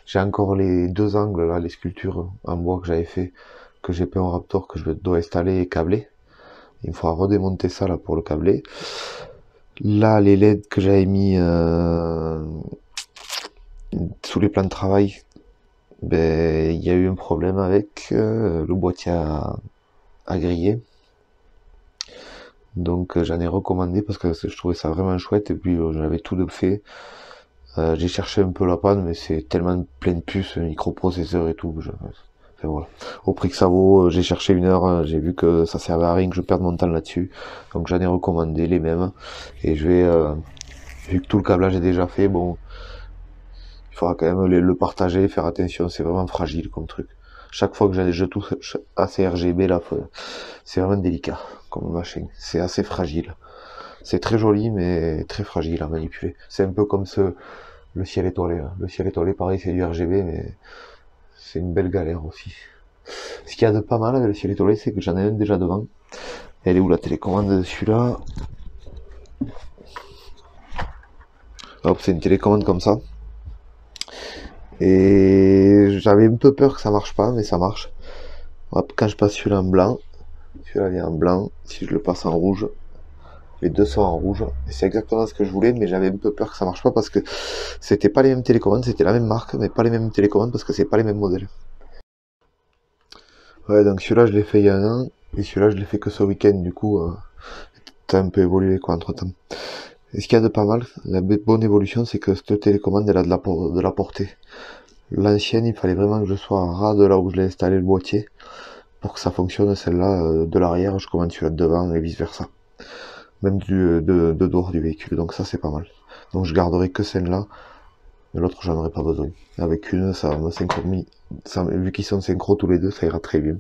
J'ai encore les deux angles là, les sculptures en bois que j'avais fait, que j'ai peint en Raptor, que je dois installer et câbler. Il me faudra redémonter ça là pour le câbler. Là, les LED que j'avais mis sous les plans de travail, ben il y a eu un problème avec le boîtier à griller. Donc j'en ai recommandé parce que je trouvais ça vraiment chouette et puis j'avais tout de fait. J'ai cherché un peu la panne mais c'est tellement plein de puces, microprocesseurs et tout. Enfin, voilà. Au prix que ça vaut, j'ai cherché une heure, j'ai vu que ça servait à rien que je perde mon temps là-dessus. Donc j'en ai recommandé les mêmes. Et je vais, vu que tout le câblage est déjà fait, bon, il faudra quand même le partager, faire attention, c'est vraiment fragile comme truc. Chaque fois que je touche à ces RGB là, c'est vraiment délicat comme machine. C'est assez fragile. C'est très joli mais très fragile à manipuler. C'est un peu comme le ciel étoilé. Hein. Le ciel étoilé, pareil, c'est du RGB, mais c'est une belle galère aussi. Ce qu'il y a de pas mal avec le ciel étoilé, c'est que j'en ai un déjà devant. Elle est où la télécommande de celui-là? Hop, c'est une télécommande comme ça. Et j'avais un peu peur que ça marche pas, mais ça marche. Hop, quand je passe celui-là en blanc, celui-là vient en blanc, si je le passe en rouge, les deux sont en rouge. Et c'est exactement ce que je voulais, mais j'avais un peu peur que ça marche pas parce que c'était pas les mêmes télécommandes, c'était la même marque, mais pas les mêmes télécommandes parce que c'est pas les mêmes modèles. Ouais, donc celui-là je l'ai fait il y a un an, et celui-là je l'ai fait que ce week-end, du coup, ça a un peu évolué quoi entre temps. Et ce qu'il y a de pas mal, la bonne évolution, c'est que cette télécommande elle a de la portée. L'ancienne, il fallait vraiment que je sois à ras de là où je l'ai installé le boîtier pour que ça fonctionne. Celle-là, de l'arrière, je commande celui-là de devant et vice versa. Même de dehors du véhicule, donc ça c'est pas mal. Donc je garderai que celle-là, mais l'autre j'en aurai pas besoin. Avec une, ça me synchronise, vu qu'ils sont synchro tous les deux, ça ira très bien.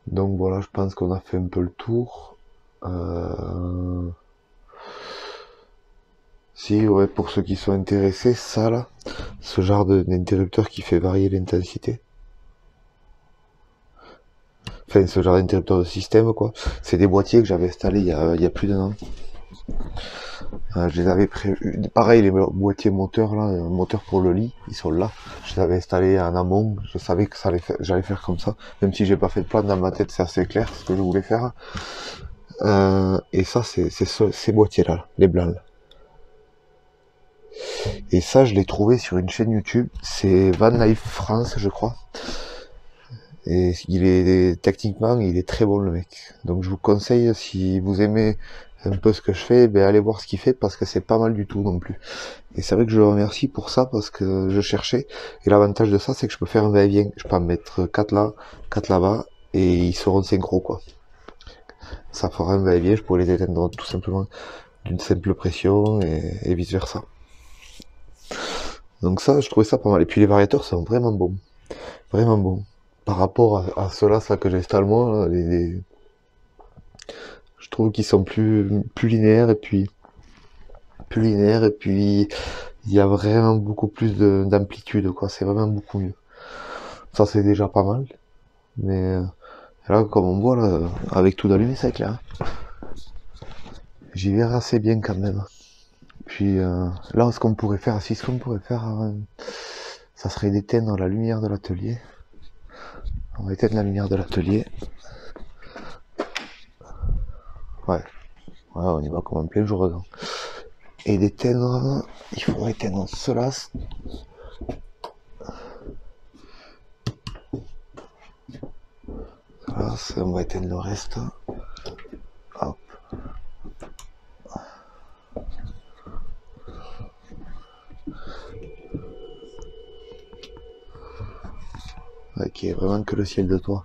Donc voilà, je pense qu'on a fait un peu le tour. Si, ouais, pour ceux qui sont intéressés, ça là, ce genre d'interrupteur qui fait varier l'intensité. Enfin, ce genre d'interrupteur de système, quoi. C'est des boîtiers que j'avais installés il y a plus d'un an. Je les avais prévus. Pareil, les boîtiers moteurs, là, moteurs pour le lit, ils sont là. Je les avais installés en amont. Je savais que j'allais faire comme ça. Même si j'ai pas fait de plan dans ma tête, c'est assez clair ce que je voulais faire. Et ça, c'est ces boîtiers-là, les blancs. Là. Et ça, je l'ai trouvé sur une chaîne YouTube. C'est Van Life France, je crois. Et techniquement, il est très bon le mec. Donc je vous conseille, si vous aimez un peu ce que je fais, ben allez voir ce qu'il fait parce que c'est pas mal du tout non plus. Et c'est vrai que je le remercie pour ça parce que je cherchais. Et l'avantage de ça, c'est que je peux faire un va-et-vient. Je peux en mettre 4 là, 4 là-bas et ils seront synchro quoi. Ça fera un va-et-vient, je pourrais les éteindre tout simplement d'une simple pression et vice versa. Donc ça, je trouvais ça pas mal. Et puis les variateurs sont vraiment bons. Vraiment bons. Par rapport à ceux-là, ça que j'installe moi, je trouve qu'ils sont plus linéaires et puis il y a vraiment beaucoup plus d'amplitude quoi, c'est vraiment beaucoup mieux. Ça c'est déjà pas mal, mais là comme on voit là, avec tout allumé c'est clair. J'y vais assez bien quand même. Puis là ce qu'on pourrait faire, ça serait d'éteindre la lumière de l'atelier. On va éteindre la lumière de l'atelier. Ouais, on y va comme en plein jour. Et d'éteindre, il faudrait éteindre cela. Voilà, on va éteindre le reste. Hop. Ok, vraiment que le ciel de toit.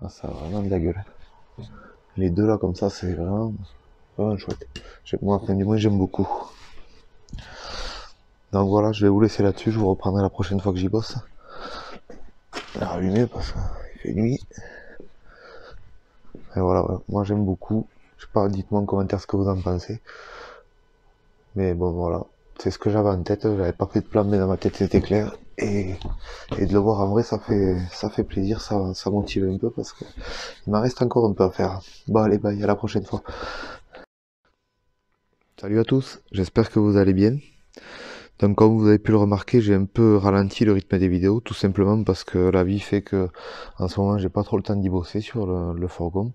Ah, ça a vraiment de la gueule. Les deux là comme ça, c'est vraiment chouette. Moi, enfin, du moins, j'aime beaucoup. Donc voilà, je vais vous laisser là-dessus. Je vous reprendrai la prochaine fois que j'y bosse. La rallumer parce qu'il fait nuit. Et voilà, ouais. Moi j'aime beaucoup. Je sais pas, dites-moi en commentaire ce que vous en pensez. Mais bon, voilà. C'est ce que j'avais en tête. J'avais pas pris de plan, mais dans ma tête, c'était clair. Et de le voir en vrai, ça fait plaisir, ça motive un peu parce que il m'en reste encore un peu à faire. Bon, allez, bye, à la prochaine fois. Salut à tous, j'espère que vous allez bien. Donc comme vous avez pu le remarquer, j'ai un peu ralenti le rythme des vidéos, tout simplement parce que la vie fait que en ce moment j'ai pas trop le temps d'y bosser sur le fourgon.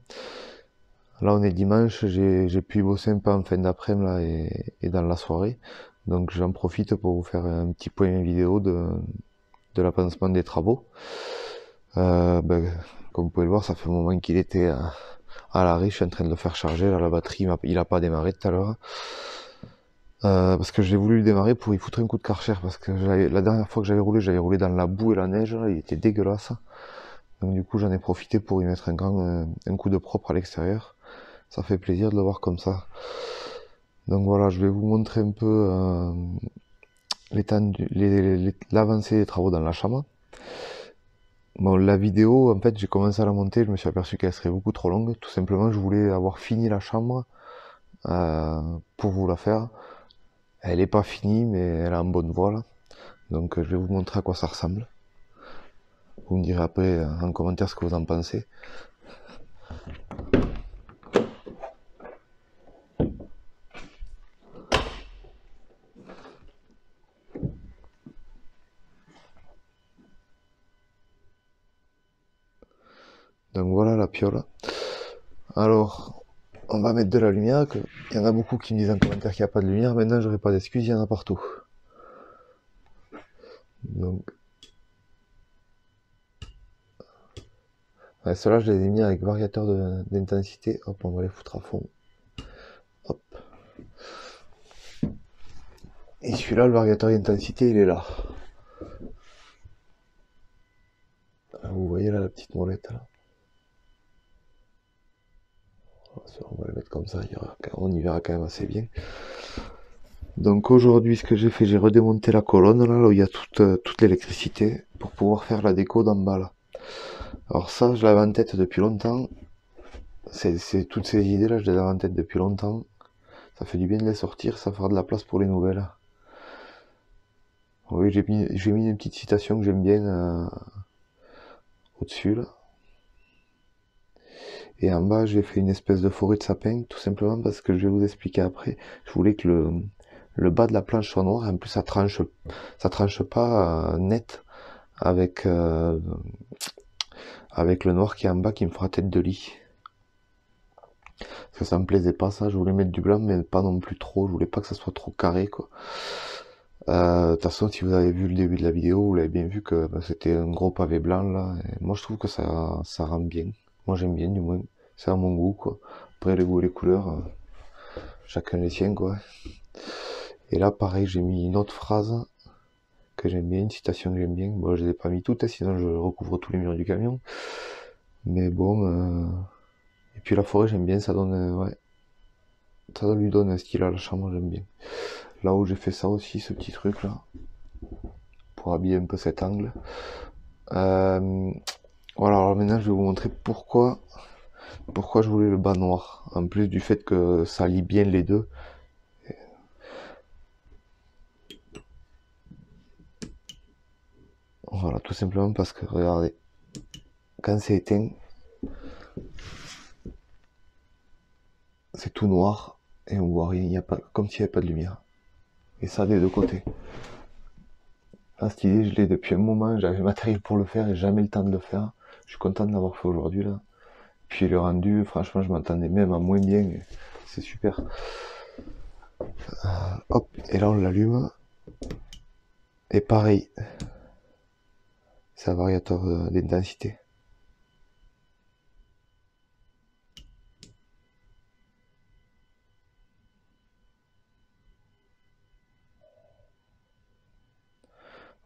Là on est dimanche, j'ai pu y bosser un peu en fin d'après-midi là et dans la soirée. Donc j'en profite pour vous faire un petit point vidéo de l'avancement des travaux. Comme vous pouvez le voir, ça fait un moment qu'il était à l'arrêt, je suis en train de le faire charger, là la batterie il a pas démarré tout à l'heure. Parce que j'ai voulu le démarrer pour y foutre un coup de karcher parce que la dernière fois que j'avais roulé dans la boue et la neige, là, il était dégueulasse. Donc du coup j'en ai profité pour y mettre un coup de propre à l'extérieur. Ça fait plaisir de le voir comme ça. Donc voilà, je vais vous montrer un peu l'avancée des travaux dans la chambre. Bon, la vidéo, en fait, j'ai commencé à la monter, je me suis aperçu qu'elle serait beaucoup trop longue. Tout simplement, je voulais avoir fini la chambre pour vous la faire. Elle est pas finie, mais elle est en bonne voie là. Donc je vais vous montrer à quoi ça ressemble. Vous me direz après en commentaire ce que vous en pensez. Donc voilà la piole. Alors, on va mettre de la lumière. Il y en a beaucoup qui me disent en commentaire qu'il n'y a pas de lumière. Maintenant, j'aurai pas d'excuses, il y en a partout. Donc, ouais, ceux-là, je les ai mis avec variateur d'intensité. Hop, on va les foutre à fond. Hop. Et celui-là, le variateur d'intensité, il est là. Vous voyez là la petite molette là. On va le mettre comme ça, on y verra quand même assez bien. Donc aujourd'hui, ce que j'ai fait, j'ai redémonté la colonne là où il y a toute l'électricité pour pouvoir faire la déco d'en bas là. Alors ça, je l'avais en tête depuis longtemps. C'est toutes ces idées là, je les avais en tête depuis longtemps. Ça fait du bien de les sortir, ça fera de la place pour les nouvelles. Oui, j'ai mis une petite citation que j'aime bien au-dessus là. Et en bas, j'ai fait une espèce de forêt de sapin, tout simplement parce que je vais vous expliquer après. Je voulais que le bas de la planche soit noir, et en plus ça tranche pas net avec, avec le noir qui est en bas qui me fera tête de lit. Parce que ça me plaisait pas ça, je voulais mettre du blanc mais pas non plus trop, je voulais pas que ça soit trop carré quoi. De toute façon, si vous avez vu le début de la vidéo, vous l'avez bien vu que c'était un gros pavé blanc là. Et moi je trouve que ça rend bien. Moi j'aime bien du moins. C'est à mon goût quoi. Après les goûts et les couleurs, chacun les siens quoi. Et là pareil, j'ai mis une autre phrase que j'aime bien, une citation que j'aime bien. Bon, je les ai pas mis toutes, sinon je recouvre tous les murs du camion. Mais bon, et puis la forêt j'aime bien, ça donne, ouais, ça lui donne un style à la chambre, j'aime bien. Là où j'ai fait ça aussi, ce petit truc là, pour habiller un peu cet angle. Voilà, alors maintenant je vais vous montrer pourquoi je voulais le bas noir. En plus du fait que ça lie bien les deux. Voilà, tout simplement parce que regardez, quand c'est éteint, c'est tout noir et on voit rien, il y a pas, comme s'il n'y avait pas de lumière. Et ça des deux côtés. Là, cette idée, je l'ai depuis un moment, j'avais le matériel pour le faire et jamais le temps de le faire. Je suis content de l'avoir fait aujourd'hui là. Puis le rendu, franchement, je m'attendais même à moins bien. C'est super. Hop, et là on l'allume. Et pareil, c'est un variateur d'intensité.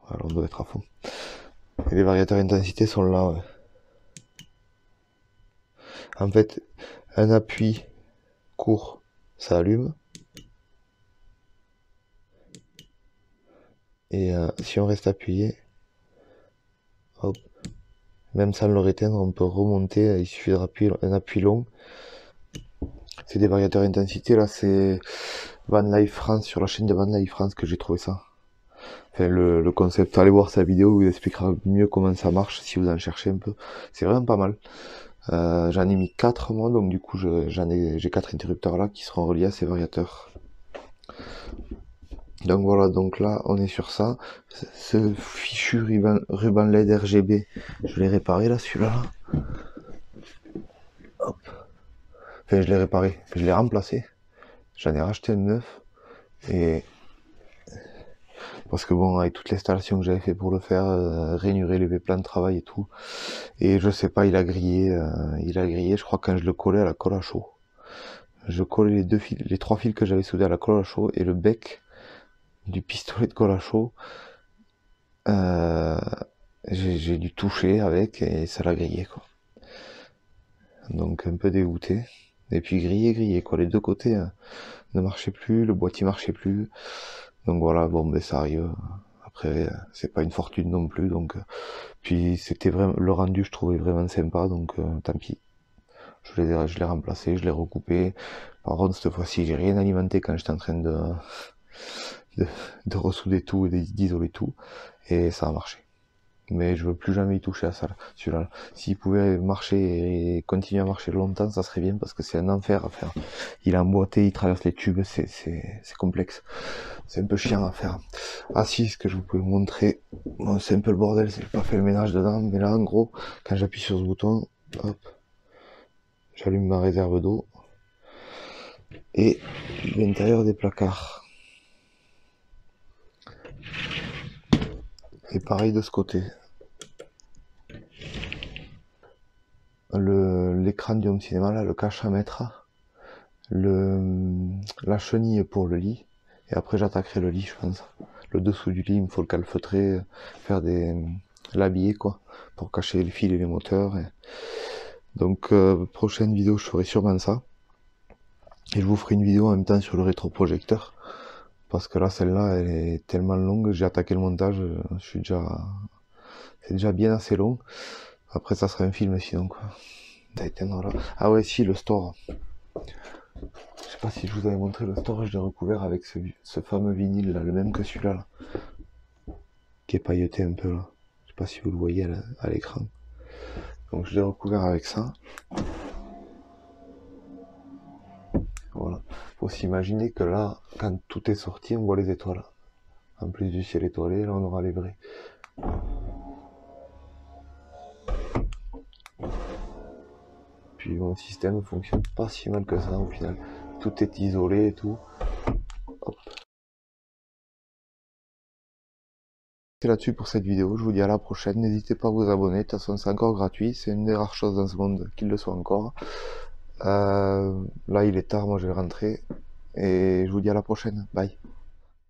Voilà, on doit être à fond. Et les variateurs d'intensité sont là. Ouais. En fait, un appui court, ça allume. Et si on reste appuyé, hop, même sans le réteindre, on peut remonter. Il suffit d'un appui long. C'est des variateurs intensité, là, c'est Van Life France, sur la chaîne de Van Life France que j'ai trouvé ça. Enfin, le concept, allez voir sa vidéo où il expliquera mieux comment ça marche si vous en cherchez un peu. C'est vraiment pas mal. J'en ai mis 4 moi, donc du coup j'ai 4 interrupteurs là qui seront reliés à ces variateurs. Donc voilà, donc là on est sur ça. Ce fichu ruban LED RGB, je l'ai réparé là, celui-là. Là. Hop. Enfin je l'ai réparé, je l'ai remplacé. J'en ai racheté un neuf. Et parce que bon, avec toute l'installation que j'avais fait pour le faire, rainurer les plans de travail et tout. Et je sais pas, il a grillé, je crois, quand je le collais à la colle à chaud. Je collais les 3 fils que j'avais soudés à la colle à chaud et le bec du pistolet de colle à chaud, j'ai dû toucher avec et ça l'a grillé, quoi. Donc un peu dégoûté. Et puis grillé, quoi. Les deux côtés ne marchaient plus, le boîtier marchait plus. Donc voilà, bon, ben ça arrive. Après, c'est pas une fortune non plus, donc. Puis c'était vraiment le rendu, je trouvais vraiment sympa, donc tant pis. Je l'ai remplacé, je l'ai recoupé. Par contre, cette fois-ci, j'ai rien alimenté quand j'étais en train de ressouder tout et d'isoler tout. Et ça a marché. Mais je veux plus jamais y toucher à ça, celui-là. S'il pouvait marcher et continuer à marcher longtemps, ça serait bien parce que c'est un enfer à faire. Il est emboîté, il traverse les tubes, c'est complexe. C'est un peu chiant à faire. Ah si, ce que je vous peux vous montrer, bon, c'est un peu le bordel, j'ai pas fait le ménage dedans, mais là en gros, quand j'appuie sur ce bouton, hop, j'allume ma réserve d'eau et l'intérieur des placards. Et pareil de ce côté. L'écran du home cinéma, là, le cache à mettre, la chenille pour le lit, et après j'attaquerai le lit, je pense. Le dessous du lit, il me faut le calfeutrer, faire l'habiller, quoi, pour cacher les fils et les moteurs. Donc, prochaine vidéo, je ferai sûrement ça. Et je vous ferai une vidéo en même temps sur le rétroprojecteur. Parce que là, celle-là, elle est tellement longue, j'ai attaqué le montage, c'est déjà bien assez long. Après, ça sera un film sinon, quoi. Ah ouais, si, le store. Je sais pas si je vous avais montré le store, je l'ai recouvert avec ce fameux vinyle là, le même que celui-là, là, qui est pailleté un peu là. Je sais pas si vous le voyez à l'écran. Donc je l'ai recouvert avec ça. Voilà. Faut s'imaginer que là, quand tout est sorti, on voit les étoiles. En plus du ciel étoilé, là on aura les vrais. Puis mon système fonctionne pas si mal que ça au final. Tout est isolé et tout. Hop. C'est là-dessus pour cette vidéo, je vous dis à la prochaine, n'hésitez pas à vous abonner, de toute façon c'est encore gratuit, c'est une des rares choses dans ce monde qu'il le soit encore. Là il est tard, moi je vais rentrer, et je vous dis à la prochaine, bye.